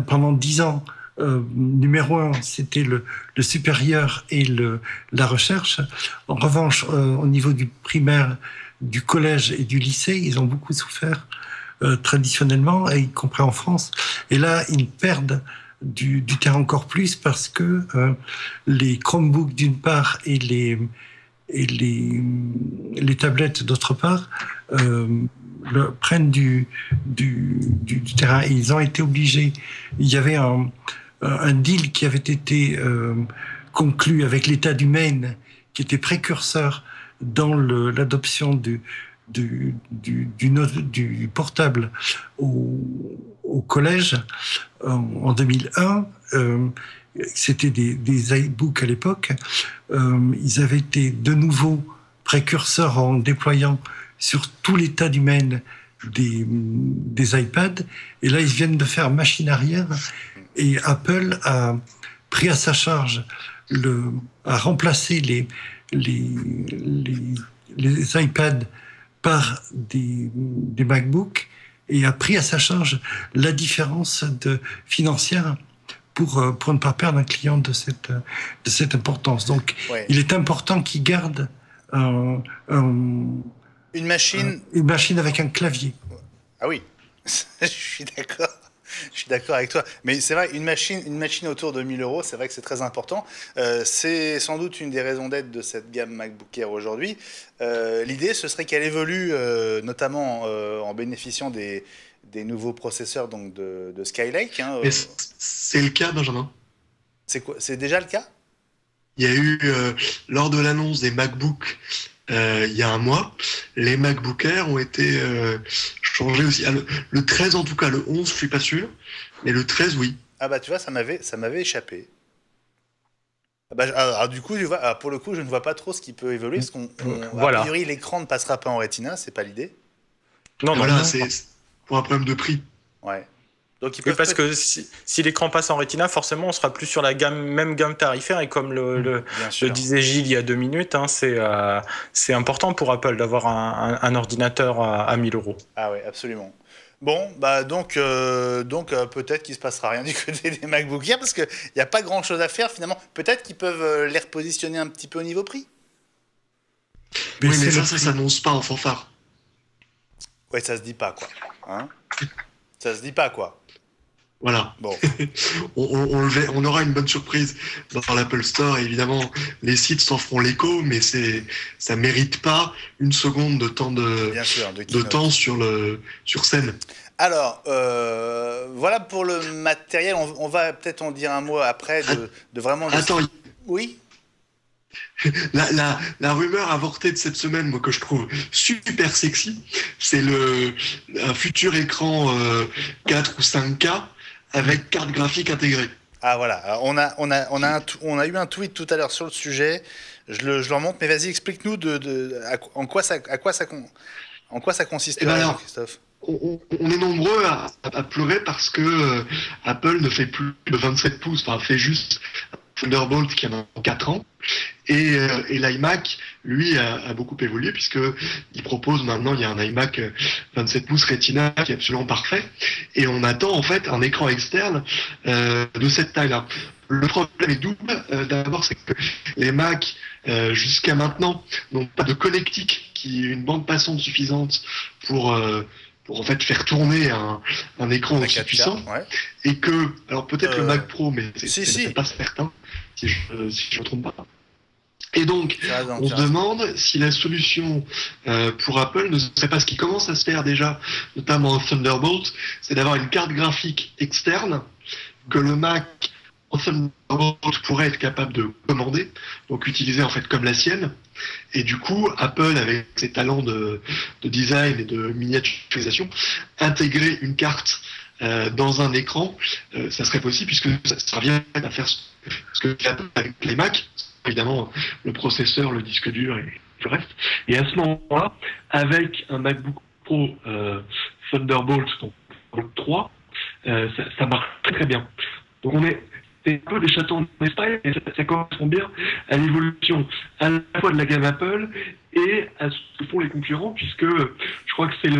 pendant 10 ans numéro 1, c'était le supérieur et la recherche. En revanche, au niveau du primaire, du collège et du lycée, ils ont beaucoup souffert traditionnellement, y compris en France. Et là, ils perdent du terrain encore plus parce que les Chromebooks d'une part et les tablettes d'autre part prennent du terrain. Et ils ont été obligés. Il y avait un deal qui avait été conclu avec l'État du Maine, qui était précurseur dans l'adoption du portable au collège en 2001. C'était des iBooks à l'époque. Ils avaient été de nouveau précurseurs en déployant sur tout l'État du Maine des iPads. Et là, ils viennent de faire machine arrière. Et Apple a pris à sa charge, a remplacé les iPads par des MacBooks et a pris à sa charge la différence financière pour ne pas perdre un client de cette importance. Donc, il est important qu'il garde une machine avec un clavier. Ah oui, je suis d'accord. Je suis d'accord avec toi. Mais c'est vrai, une machine autour de 1 000 €, c'est vrai que c'est très important. C'est sans doute une des raisons d'être de cette gamme MacBook Air aujourd'hui. L'idée, ce serait qu'elle évolue, notamment en bénéficiant des nouveaux processeurs donc de Skylake. Mais c'est le cas, Benjamin. C'est déjà le cas ? Il y a eu, lors de l'annonce des MacBooks, il y a un mois, les MacBook Air ont été changés aussi. Le 13 en tout cas, le 11 je suis pas sûr, mais le 13 oui. Ah bah tu vois, ça m'avait échappé. Ah bah, alors, du coup, pour le coup, je ne vois pas trop ce qui peut évoluer, parce Voilà. a priori, l'écran ne passera pas en Retina, c'est pas l'idée. Non, non. Voilà, c'est pour un problème de prix. Ouais. Donc ils Oui, peuvent parce que si l'écran passe en Retina, forcément, on sera plus sur la même gamme tarifaire. Et comme le bien sûr. disait Gilles il y a 2 minutes, hein, c'est important pour Apple d'avoir un ordinateur à 1000 euros. Ah ouais, absolument. Bon, bah donc peut-être qu'il se passera rien du côté des MacBook Air, parce qu'il n'y a pas grand-chose à faire finalement. Peut-être qu'ils peuvent les repositionner un petit peu au niveau prix. Oui, mais ça s'annonce pas en fanfare. Ouais, ça se dit pas, quoi. Hein, ça se dit pas, quoi. Voilà. Bon. on aura une bonne surprise dans l'Apple Store. Et évidemment, les sites s'en feront l'écho, mais ça mérite pas une seconde de temps de temps sur scène. Alors, voilà pour le matériel. On va peut-être en dire un mot après de vraiment. Attends. Oui. La rumeur avortée de cette semaine, moi, que je trouve super sexy, c'est un futur écran 4 ou 5K avec carte graphique intégrée. Ah voilà, alors, on a eu un tweet tout à l'heure sur le sujet, je le remonte, mais vas-y, explique-nous en quoi ça consiste, Christophe. On est nombreux à pleurer parce que Apple ne fait plus de 27 pouces, enfin fait juste Thunderbolt qui a 4 ans. Et l'iMac, lui, a beaucoup évolué puisque il propose maintenant, il y a un iMac 27 pouces Retina qui est absolument parfait. Et on attend en fait un écran externe de cette taille-là. Le problème est double. D'abord, c'est que les Mac, jusqu'à maintenant, n'ont pas de connectique qui est une bande passante suffisante pour en fait faire tourner un écran aussi puissant. Ouais. Et que, alors peut-être le Mac Pro, mais c'est pas certain, si je me trompe pas. Et donc, on se demande si la solution pour Apple ne serait pas ce qui commence à se faire déjà, notamment en Thunderbolt, c'est d'avoir une carte graphique externe que le Mac en Thunderbolt pourrait être capable de commander, donc utiliser en fait comme la sienne. Et du coup, Apple, avec ses talents de design et de miniaturisation, intégrer une carte dans un écran, ça serait possible puisque ça revient à faire ce que fait Apple avec les Mac. Évidemment, le processeur, le disque dur et le reste. Et à ce moment-là, avec un MacBook Pro Thunderbolt, donc 3, ça marche très très bien. Donc c'est un peu des chatons de style, et ça correspond bien à l'évolution à la fois de la gamme Apple et à ce que font les concurrents, puisque je crois que c'est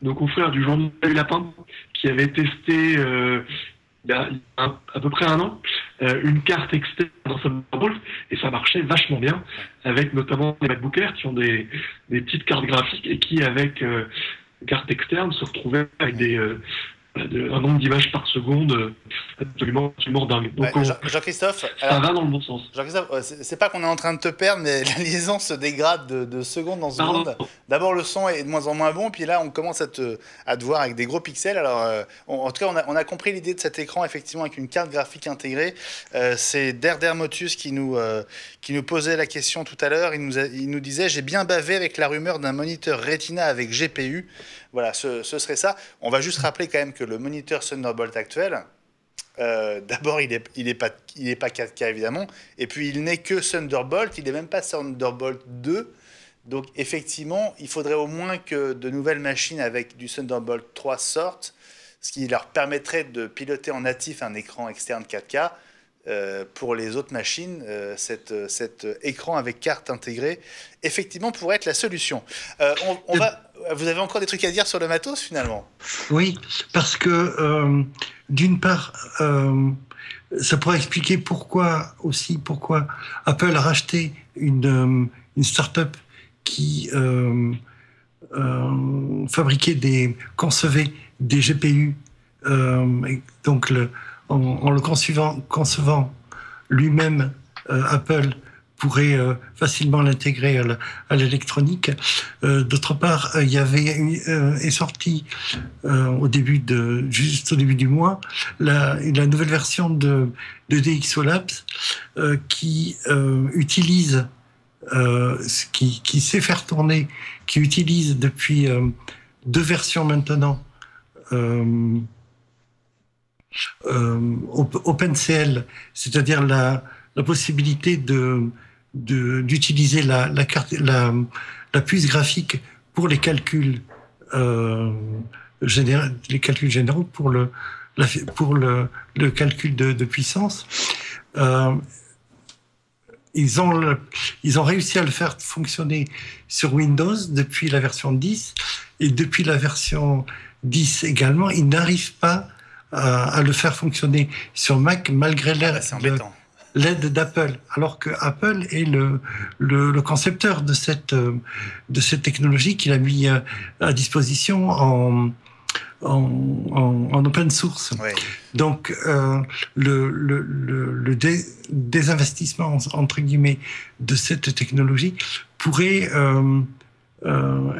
nos confrères du journal du Lapin qui avaient testé il y a à peu près 1 an, une carte externe dans Thunderbolt, et ça marchait vachement bien, avec notamment les MacBook Air qui ont des petites cartes graphiques et qui, avec une carte externe, se retrouvaient avec un nombre d'images par seconde absolument dingue. Donc Jean-Christophe, ça va dans le bon sens. Jean-Christophe, c'est pas qu'on est en train de te perdre, mais la liaison se dégrade de seconde en seconde. D'abord, le son est de moins en moins bon, puis là, on commence à te voir avec des gros pixels. Alors, en tout cas, on a compris l'idée de cet écran, effectivement, avec une carte graphique intégrée. C'est Der Motus qui nous posait la question tout à l'heure. Il nous disait « J'ai bien bavé avec la rumeur d'un moniteur Retina avec GPU ». Voilà, ce serait ça. On va juste rappeler quand même que le moniteur Thunderbolt actuel, d'abord, il n'est pas 4K évidemment, et puis il n'est que Thunderbolt, il n'est même pas Thunderbolt 2. Donc effectivement, il faudrait au moins que de nouvelles machines avec du Thunderbolt 3 sortent, ce qui leur permettrait de piloter en natif un écran externe 4K. Pour les autres machines, cet écran avec carte intégrée, effectivement, pourrait être la solution. Vous avez encore des trucs à dire sur le matos, finalement? Oui, parce que, d'une part, ça pourrait expliquer pourquoi Apple a racheté une start-up qui concevait des GPU, donc en le concevant lui-même, Apple pourrait facilement l'intégrer à l'électronique. D'autre part, il y avait est sorti juste au début du mois la nouvelle version de DxO Labs qui utilise qui sait faire tourner, qui utilise depuis 2 versions maintenant OpenCL, c'est-à-dire la possibilité d'utiliser la puce graphique pour les calculs généraux, pour le calcul de puissance. Ils ont réussi à le faire fonctionner sur Windows depuis la version 10, et depuis la version 10 également, ils n'arrivent pas à le faire fonctionner sur Mac malgré l'aide d'Apple, alors que Apple est le concepteur de cette technologie qu'il a mis à disposition en open source. Ouais. Donc le désinvestissement entre guillemets de cette technologie pourrait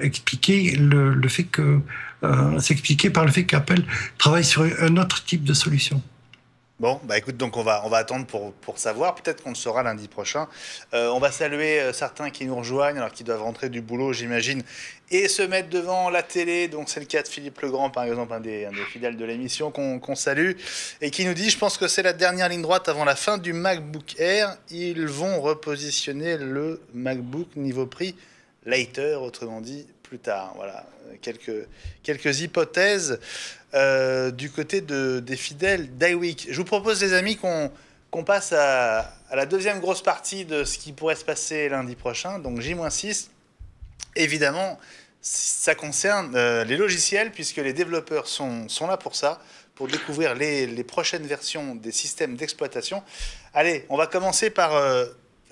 expliquer le fait que s'expliquer par le fait qu'Apple travaille sur un autre type de solution. Bon, bah écoute, donc on va attendre pour savoir. Peut-être qu'on le saura lundi prochain. On va saluer certains qui nous rejoignent, alors qu'ils doivent rentrer du boulot, j'imagine, et se mettre devant la télé. Donc c'est le cas de Philippe Legrand, par exemple, un des fidèles de l'émission qu'on salue, et qui nous dit: je pense que c'est la dernière ligne droite avant la fin du MacBook Air. Ils vont repositionner le MacBook niveau prix later, autrement dit plus tard. Voilà, quelques hypothèses du côté des fidèles d'iWeek. Je vous propose, les amis, qu'on passe à la deuxième grosse partie de ce qui pourrait se passer lundi prochain, donc J-6. Évidemment, ça concerne les logiciels, puisque les développeurs sont là pour ça, pour découvrir les prochaines versions des systèmes d'exploitation. Allez, on va commencer par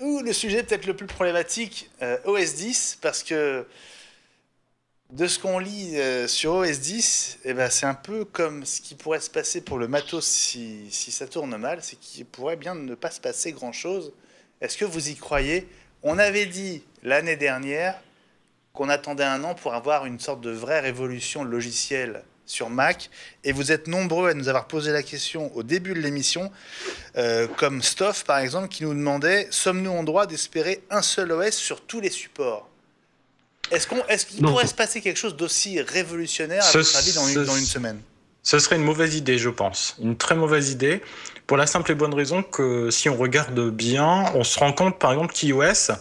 le sujet peut-être le plus problématique, OS X, parce que de ce qu'on lit sur OS X, c'est un peu comme ce qui pourrait se passer pour le matos si ça tourne mal, c'est qu'il pourrait bien ne pas se passer grand-chose. Est-ce que vous y croyez ? On avait dit l'année dernière qu'on attendait un an pour avoir une sorte de vraie révolution logicielle sur Mac, et vous êtes nombreux à nous avoir posé la question au début de l'émission, comme Stoff par exemple, qui nous demandait: sommes-nous en droit d'espérer un seul OS sur tous les supports ? Est-ce qu'il pourrait se passer quelque chose d'aussi révolutionnaire, à votre avis, dans une semaine ? Ce serait une mauvaise idée, je pense. Une très mauvaise idée, pour la simple et bonne raison que si on regarde bien, on se rend compte, par exemple, qu'iOS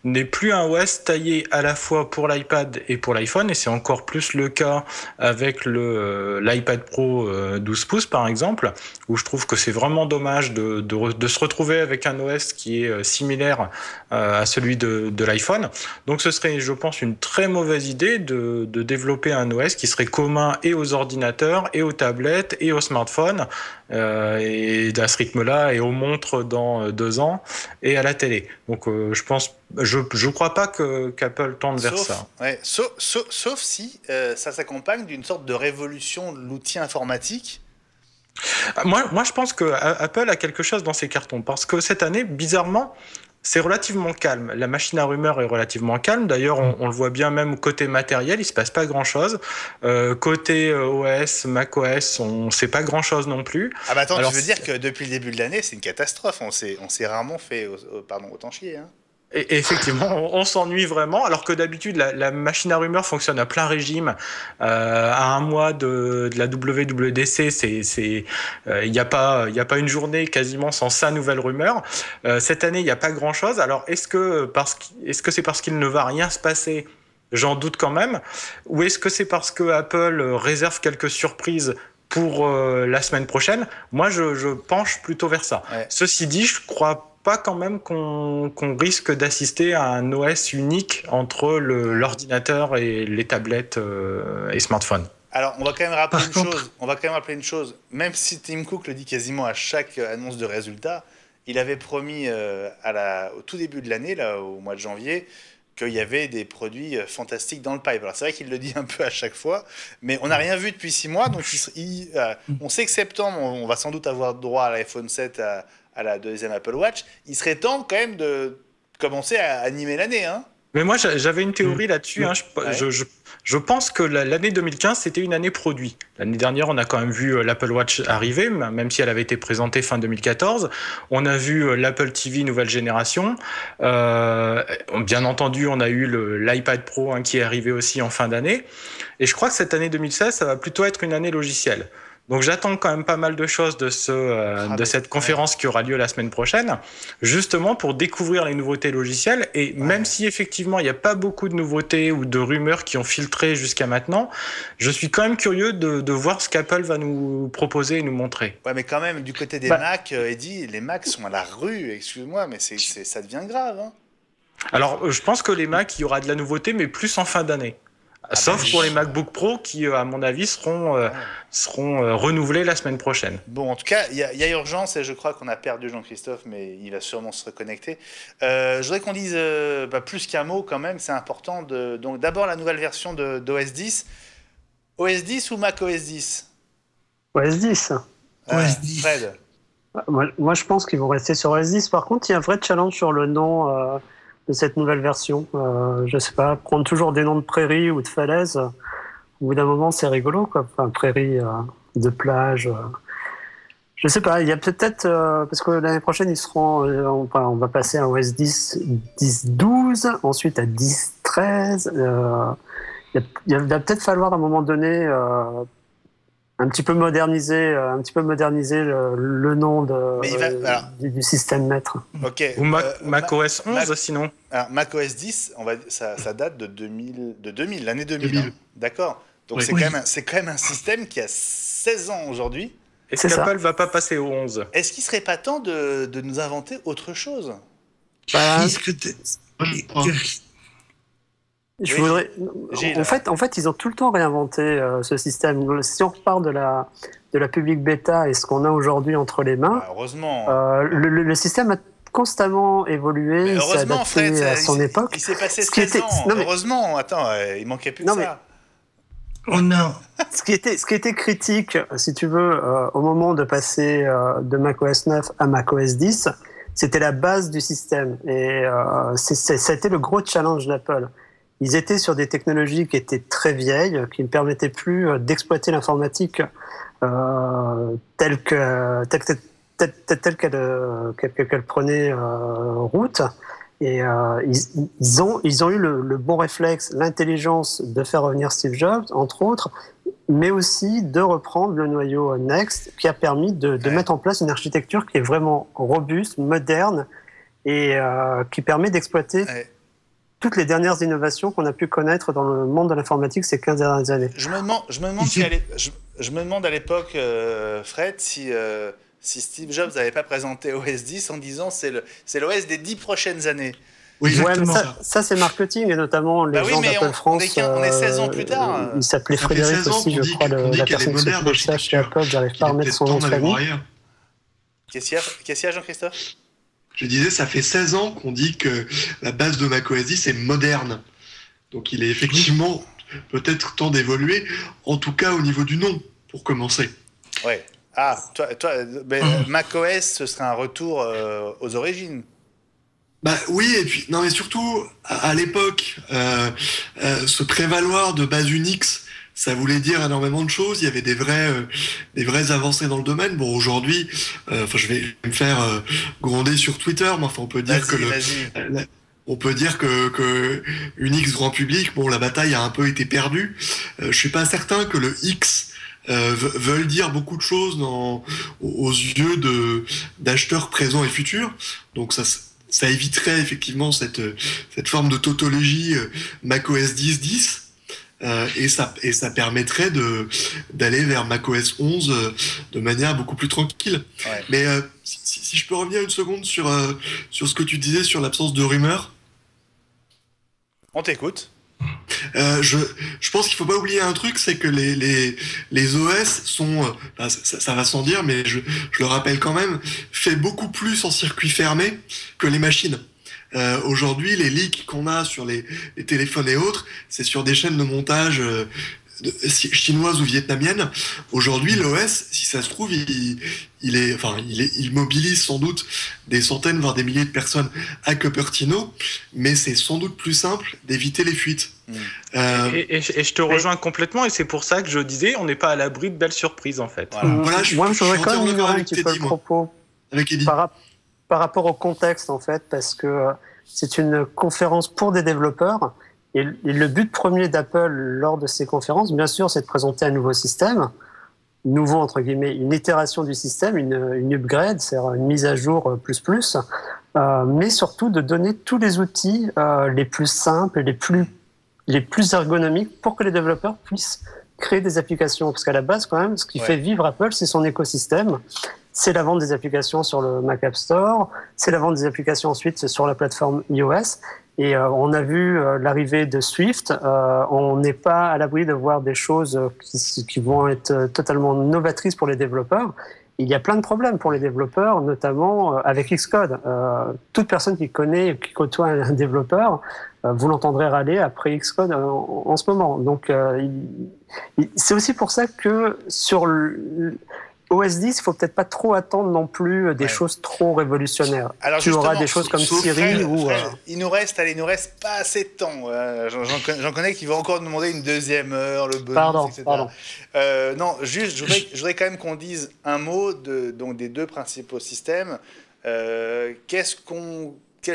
n'est plus un OS taillé à la fois pour l'iPad et pour l'iPhone, et c'est encore plus le cas avec l'iPad Pro 12 pouces, par exemple, où je trouve que c'est vraiment dommage de se retrouver avec un OS qui est similaire à celui de l'iPhone. Donc ce serait, je pense, une très mauvaise idée de développer un OS qui serait commun et aux ordinateurs, et aux tablettes, et aux smartphones, et à ce rythme-là, et aux montres dans 2 ans, et à la télé. Donc je crois pas qu'Apple tende vers ça. Ouais, sauf si ça s'accompagne d'une sorte de révolution de l'outil informatique. Moi, je pense que Apple a quelque chose dans ses cartons, parce que cette année, bizarrement, c'est relativement calme. La machine à rumeurs est relativement calme. D'ailleurs, on le voit bien même côté matériel, il se passe pas grand-chose. Côté OS, macOS, on sait pas grand-chose non plus. Ah bah attends, alors, tu veux dire que depuis le début de l'année, c'est une catastrophe. On s'est rarement fait autant chier, hein. Et effectivement, on s'ennuie vraiment, alors que d'habitude, la machine à rumeurs fonctionne à plein régime. À un mois de la WWDC, il n'y a pas une journée quasiment sans 5 nouvelles rumeurs. Cette année, il n'y a pas grand-chose. Alors, est-ce que c'est parce qu'il ne va rien se passer ? J'en doute quand même. Ou est-ce que c'est parce que Apple réserve quelques surprises pour la semaine prochaine ? Moi, je penche plutôt vers ça. Ouais. Ceci dit, je crois pas quand même qu'on risque d'assister à un OS unique entre l'ordinateur et les tablettes et smartphones. Alors, on va quand même rappeler une chose. Même si Tim Cook le dit quasiment à chaque annonce de résultat, il avait promis au tout début de l'année, là, au mois de janvier, qu'il y avait des produits fantastiques dans le pipe. Alors, c'est vrai qu'il le dit un peu à chaque fois, mais on n'a rien vu depuis 6 mois. Donc, on sait que septembre, on va sans doute avoir droit à l'iPhone 7, à la deuxième Apple Watch. Il serait temps quand même de commencer à animer l'année, hein. Mais moi, j'avais une théorie là-dessus. Hein. Je pense que l'année 2015, c'était une année produit. L'année dernière, on a quand même vu l'Apple Watch arriver, même si elle avait été présentée fin 2014. On a vu l'Apple TV nouvelle génération. Bien entendu, on a eu l'iPad Pro qui est arrivé aussi en fin d'année. Et je crois que cette année 2016, ça va plutôt être une année logicielle. Donc j'attends quand même pas mal de choses de cette conférence qui aura lieu la semaine prochaine, justement pour découvrir les nouveautés logicielles. Et même si effectivement il n'y a pas beaucoup de nouveautés ou de rumeurs qui ont filtré jusqu'à maintenant, je suis quand même curieux de voir ce qu'Apple va nous proposer et nous montrer. Ouais, mais quand même, du côté des Mac, Eddy, les Macs sont à la rue, excuse-moi, mais ça devient grave. Hein. Alors je pense que les Mac, il y aura de la nouveauté, mais plus en fin d'année. Sauf pour les MacBook Pro qui, à mon avis, seront renouvelés la semaine prochaine. Bon, en tout cas, il y a urgence et je crois qu'on a perdu Jean-Christophe, mais il va sûrement se reconnecter. Je voudrais qu'on dise plus qu'un mot quand même, c'est important. Donc d'abord la nouvelle version d'OS 10. OS 10 ou Mac OS 10 OS 10. OS 10. Fred. Moi, je pense qu'ils vont rester sur OS 10. Par contre, il y a un vrai challenge sur le nom de cette nouvelle version. Je sais pas, prendre toujours des noms de prairies ou de falaises, au bout d'un moment, c'est rigolo, quoi. Enfin, prairies de plage. Je sais pas, il y a peut-être... parce que l'année prochaine, ils seront... on va passer à OS 10, 10.12, ensuite à 10.13. Il va peut-être falloir, à un moment donné... un petit peu moderniser le nom du système maître. Okay. Ou Mac OS 11 sinon. Alors, Mac OS 10, ça date de 2000, l'année 2000. Hein. D'accord. Donc c'est quand même un système qui a 16 ans aujourd'hui. Est-ce qu'Apple ne va pas passer au 11 ? Est-ce qu'il ne serait pas temps de nous inventer autre chose ? En fait, ils ont tout le temps réinventé ce système. Si on repart de la public bêta et ce qu'on a aujourd'hui entre les mains, heureusement. Le système a constamment évolué, s'est adapté Fred, à son époque. Il s'est passé 16 ans. Heureusement, attends, il manquait plus que ça. Oh non. Ce qui était critique, si tu veux, au moment de passer de macOS 9 à macOS 10, c'était la base du système. Et ça a été le gros challenge d'Apple. Ils étaient sur des technologies qui étaient très vieilles, qui ne permettaient plus d'exploiter l'informatique telle qu'elle prenait route. Et ils ont eu le bon réflexe, l'intelligence de faire revenir Steve Jobs, entre autres, mais aussi de reprendre le noyau Next, qui a permis de mettre en place une architecture qui est vraiment robuste, moderne, et qui permet d'exploiter toutes les dernières innovations qu'on a pu connaître dans le monde de l'informatique ces 15 dernières années. Je me demande à l'époque, Fred, si Steve Jobs n'avait pas présenté OS 10 en disant c'est l'OS des 10 prochaines années. Oui, exactement. Ouais, ça c'est marketing, et notamment les gens d'Apple France. On est 16 ans plus tard. Il s'appelait Frédéric aussi, je crois, la personne qui s'occupe de ça chez Apple. J'arrive pas à remettre son nom de famille. Qu'est-ce qu'il y a, Jean-Christophe ? Je disais, ça fait 16 ans qu'on dit que la base de macOS 10 est moderne. Donc il est effectivement peut-être temps d'évoluer, en tout cas au niveau du nom, pour commencer. Ouais. Ah, macOS, ce serait un retour aux origines. Bah oui, et puis non, mais surtout à l'époque, se prévaloir de base Unix, ça voulait dire énormément de choses. Il y avait des vraies avancées dans le domaine. Bon, aujourd'hui, je vais me faire gronder sur Twitter, mais enfin, on peut dire que Unix grand public, bon, la bataille a un peu été perdue. Je suis pas certain que le X veulent dire beaucoup de choses aux yeux d'acheteurs présents et futurs. Donc ça éviterait effectivement cette forme de tautologie macOS 10.10. Et ça permettrait d'aller vers macOS 11 de manière beaucoup plus tranquille. Ouais. Mais si je peux revenir une seconde sur ce que tu disais sur l'absence de rumeurs. On t'écoute. Je pense qu'il faut pas oublier un truc, c'est que les OS sont, ça va sans dire, mais je le rappelle quand même, fait beaucoup plus en circuit fermé que les machines. Aujourd'hui, les leaks qu'on a sur les téléphones et autres, c'est sur des chaînes de montage chinoises ou vietnamiennes. Aujourd'hui, l'OS, si ça se trouve, il mobilise sans doute des centaines, voire des milliers de personnes à Cupertino, mais c'est sans doute plus simple d'éviter les fuites. Et je te rejoins complètement, et c'est pour ça que je disais, on n'est pas à l'abri de belles surprises, en fait. Voilà, moi, je voudrais quand même ignorer un petit peu le propos avec Eddy. Par rapport au contexte, en fait, parce que c'est une conférence pour des développeurs, et le but premier d'Apple lors de ces conférences, bien sûr, c'est de présenter un nouveau système, nouveau entre guillemets, une itération du système, une upgrade, c'est-à-dire une mise à jour plus, mais surtout de donner tous les outils les plus simples, les plus ergonomiques pour que les développeurs puissent créer des applications. Parce qu'à la base, quand même, ce qui fait vivre Apple, c'est son écosystème. C'est la vente des applications sur le Mac App Store, c'est la vente des applications ensuite sur la plateforme iOS. Et on a vu l'arrivée de Swift. On n'est pas à l'abri de voir des choses qui vont être totalement novatrices pour les développeurs. Il y a plein de problèmes pour les développeurs, notamment avec Xcode. Toute personne qui connaît, qui côtoie un développeur, vous l'entendrez râler après Xcode en ce moment. Donc, c'est aussi pour ça que sur OS 10, il ne faut peut-être pas trop attendre non plus des choses trop révolutionnaires. Alors tu auras des choses comme Siri ou... Il nous reste pas assez de temps. J'en connais qui vont encore nous demander une deuxième heure, le bonus, etc. Pardon. Non, juste, je voudrais quand même qu'on dise un mot donc des deux principaux systèmes. Quelles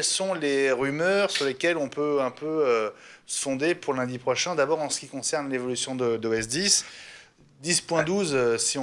sont les rumeurs sur lesquelles on peut un peu se fonder pour lundi prochain? D'abord, en ce qui concerne l'évolution d'OS 10. 10.12, si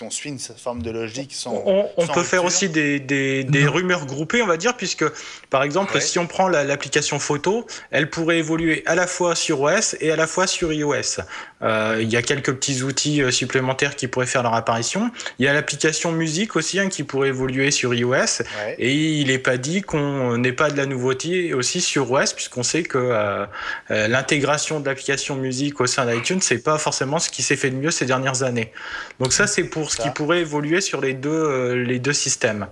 on suit une forme de logique on peut faire aussi des rumeurs groupées, on va dire, puisque, par exemple, si on prend l'application photo, elle pourrait évoluer à la fois sur OS et à la fois sur iOS. Il y a quelques petits outils supplémentaires qui pourraient faire leur apparition. Il y a l'application musique aussi qui pourrait évoluer sur iOS. Et il n'est pas dit qu'on n'ait pas de la nouveauté aussi sur OS, puisqu'on sait que l'intégration de l'application musique au sein d'iTunes, c'est pas forcément ce qui s'est fait de mieux ces dernières années. Donc ça, c'est pour ce qui pourrait évoluer sur les deux systèmes.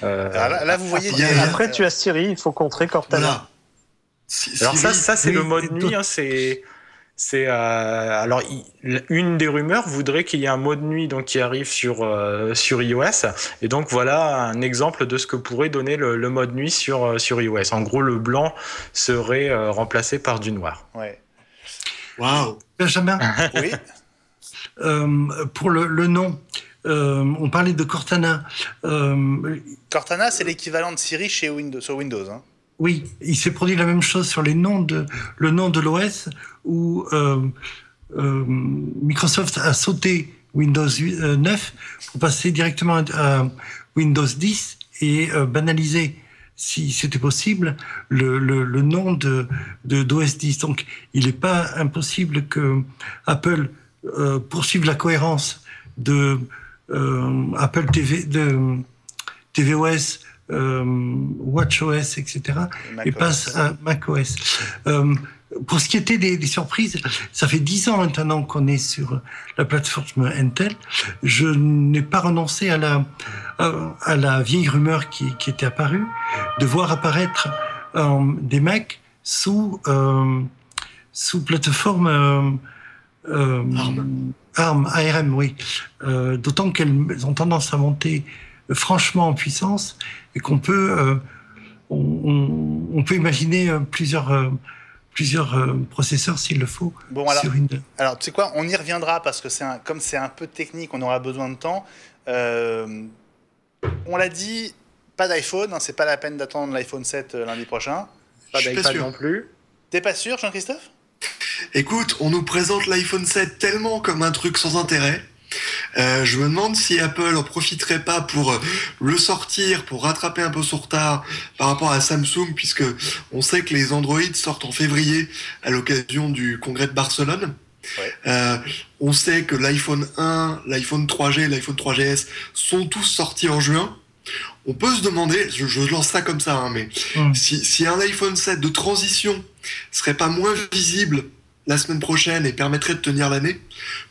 Là, vous voyez... Après, tu as Siri, il faut contrer Cortana. Voilà. Alors ça c'est le mode nuit. Alors, une des rumeurs voudrait qu'il y ait un mode nuit donc, qui arrive sur iOS. Et donc, voilà un exemple de ce que pourrait donner le mode nuit sur iOS. En gros, le blanc serait remplacé par du noir. Ouais. Waouh. Benjamin. Oui. Pour le nom, on parlait de Cortana. Cortana, c'est l'équivalent de Siri sur Windows. Hein. Oui, il s'est produit la même chose sur le nom de l'OS où Microsoft a sauté Windows 9 pour passer directement à Windows 10 et banaliser, si c'était possible, le nom d'OS 10. Donc, il n'est pas impossible que Apple poursuive la cohérence de Apple TV, de tvOS, WatchOS, etc., et passe à macOS. Pour ce qui était des surprises, ça fait 10 ans maintenant qu'on est sur la plateforme Intel. Je n'ai pas renoncé à la vieille rumeur qui était apparue, de voir apparaître des Mac sous plateforme ARM, oui. D'autant qu'elles ont tendance à monter franchement en puissance et qu'on peut on peut imaginer plusieurs processeurs s'il le faut. Bon, alors tu sais quoi, on y reviendra parce que comme c'est un peu technique, on aura besoin de temps. On l'a dit, pas d'iPhone, c'est pas la peine d'attendre l'iPhone 7 lundi prochain. Pas d'iPad non plus. T'es pas sûr, Jean-Christophe ? Écoute, on nous présente l'iPhone 7 tellement comme un truc sans intérêt. Je me demande si Apple en profiterait pas pour le sortir, pour rattraper un peu son retard par rapport à Samsung, puisque on sait que les Android sortent en février à l'occasion du congrès de Barcelone. Ouais. On sait que l'iPhone 1, l'iPhone 3G, l'iPhone 3GS sont tous sortis en juin. On peut se demander, je lance ça comme ça, mais si un iPhone 7 de transition serait pas moins visible la semaine prochaine et permettrait de tenir l'année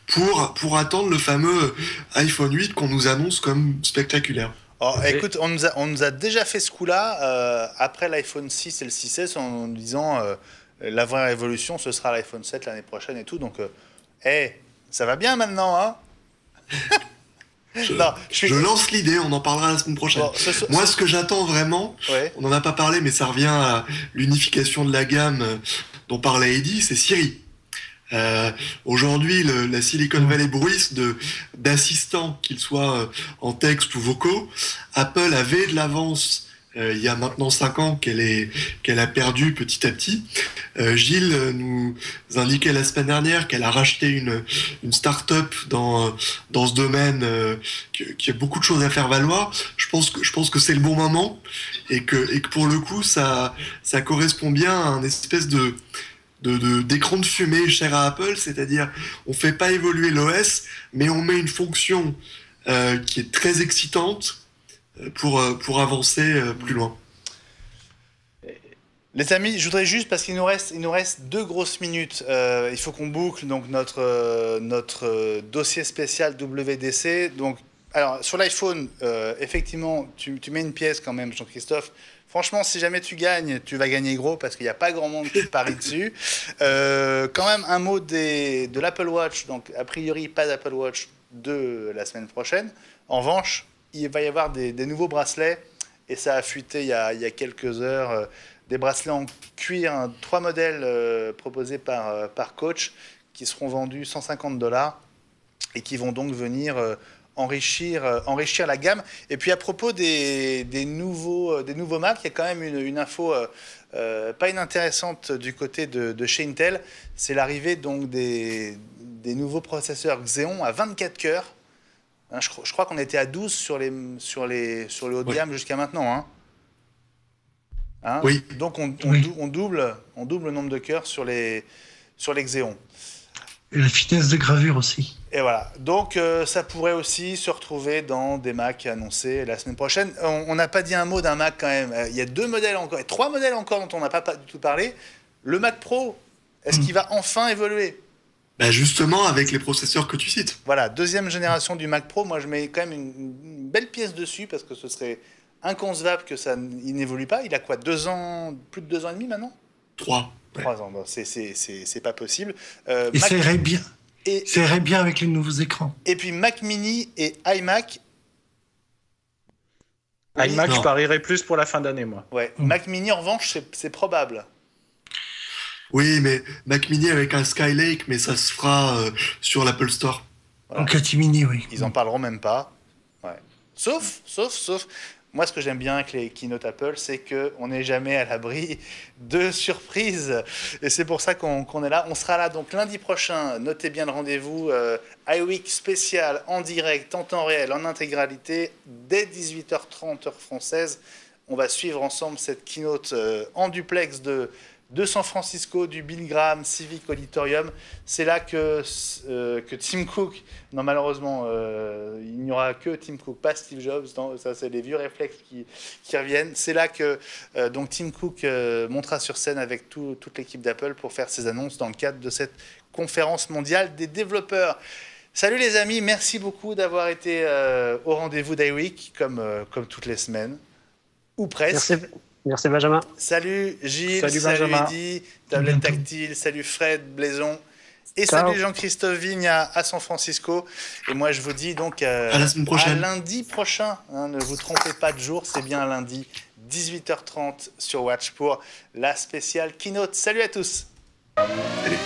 pour attendre le fameux iPhone 8 qu'on nous annonce comme spectaculaire. Alors, écoute, on nous a déjà fait ce coup-là après l'iPhone 6 et le 6S en nous disant la vraie révolution ce sera l'iPhone 7 l'année prochaine et tout. Donc, ça va bien maintenant, hein. Je lance l'idée, on en parlera la semaine prochaine. Bon, moi, ce que j'attends vraiment, on n'en a pas parlé, mais ça revient à l'unification de la gamme dont parlait Eddy, c'est Siri. Aujourd'hui, la Silicon Valley bruisse d'assistants, qu'ils soient en texte ou vocaux. Apple avait de l'avance il y a maintenant 5 ans qu'elle a perdu petit à petit. Gilles nous indiquait la semaine dernière qu'elle a racheté une start-up dans ce domaine, qui a beaucoup de choses à faire valoir. Je pense que c'est le bon moment et que pour le coup ça correspond bien à un espèce d'écran de fumée cher à Apple, c'est-à-dire on fait pas évoluer l'OS, mais on met une fonction qui est très excitante pour avancer plus loin. Les amis, je voudrais juste, parce qu'il nous reste 2 grosses minutes, il faut qu'on boucle donc notre dossier spécial WDC. Donc, alors, sur l'iPhone, effectivement, tu mets une pièce quand même, Jean-Christophe. Franchement, si jamais tu gagnes, tu vas gagner gros parce qu'il n'y a pas grand monde qui parie dessus. Quand même, un mot de l'Apple Watch. Donc, a priori, pas d'Apple Watch 2 la semaine prochaine. En revanche, il va y avoir des nouveaux bracelets. Et ça a fuité il y a quelques heures. Des bracelets en cuir, 3 modèles proposés par Coach, qui seront vendus $150 et qui vont donc venir enrichir la gamme. Et puis à propos des nouveaux Mac, il y a quand même une info pas inintéressante du côté de chez Intel. C'est l'arrivée donc des nouveaux processeurs Xeon à 24 cœurs. Hein, je crois qu'on était à 12 sur le haut de gamme jusqu'à maintenant. Hein, oui. Donc on double le nombre de cœurs sur les Xeon. Et la vitesse de gravure aussi. Et voilà. Donc ça pourrait aussi se retrouver dans des Mac annoncés la semaine prochaine. On n'a pas dit un mot d'un Mac quand même. Il y a 2 modèles encore, et 3 modèles encore dont on n'a pas du tout parlé. Le Mac Pro, est-ce qu'il va enfin évoluer ? Bah justement, avec les processeurs que tu cites. Voilà, 2e génération du Mac Pro. Moi, je mets quand même une belle pièce dessus parce que ce serait inconcevable que il n'évolue pas. Il a quoi, 2 ans, plus de 2 ans et demi maintenant ? 3. 3 ans, bon, c'est pas possible. Et ça irait bien. Ça irait bien avec les nouveaux écrans. Et puis Mac Mini et iMac. iMac, je parierais plus pour la fin d'année, moi. Ouais. Mac Mini, en revanche, c'est probable. Oui, mais Mac Mini avec un Skylake, mais ça se fera sur l'Apple Store. Voilà. En catimini, oui. Ils en parleront même pas. Ouais. Sauf. Moi, ce que j'aime bien avec les keynote Apple, c'est qu'on n'est jamais à l'abri de surprises. Et c'est pour ça qu'on est là. On sera là donc lundi prochain. Notez bien le rendez-vous. iWeek spécial en direct, en temps réel, en intégralité, dès 18h30 heure française. On va suivre ensemble cette keynote en duplex de San Francisco, du Bill Graham Civic Auditorium. C'est là que Tim Cook, non malheureusement, il n'y aura que Tim Cook, pas Steve Jobs, non, ça c'est les vieux réflexes qui reviennent. C'est là que donc Tim Cook montera sur scène avec toute l'équipe d'Apple pour faire ses annonces dans le cadre de cette conférence mondiale des développeurs. Salut les amis, merci beaucoup d'avoir été au rendez-vous d'iWeek comme toutes les semaines, ou presque. Merci Benjamin. Salut Gilles, salut Benjamin. Eddy, Tablette Tactile, salut Fred, Blaison, et salut Jean-Christophe Vigne à San Francisco. Et moi je vous dis donc à la semaine prochaine. À lundi prochain, hein, ne vous trompez pas de jour, c'est bien lundi, 18h30 sur Watch pour la spéciale Keynote. Salut à tous. Salut.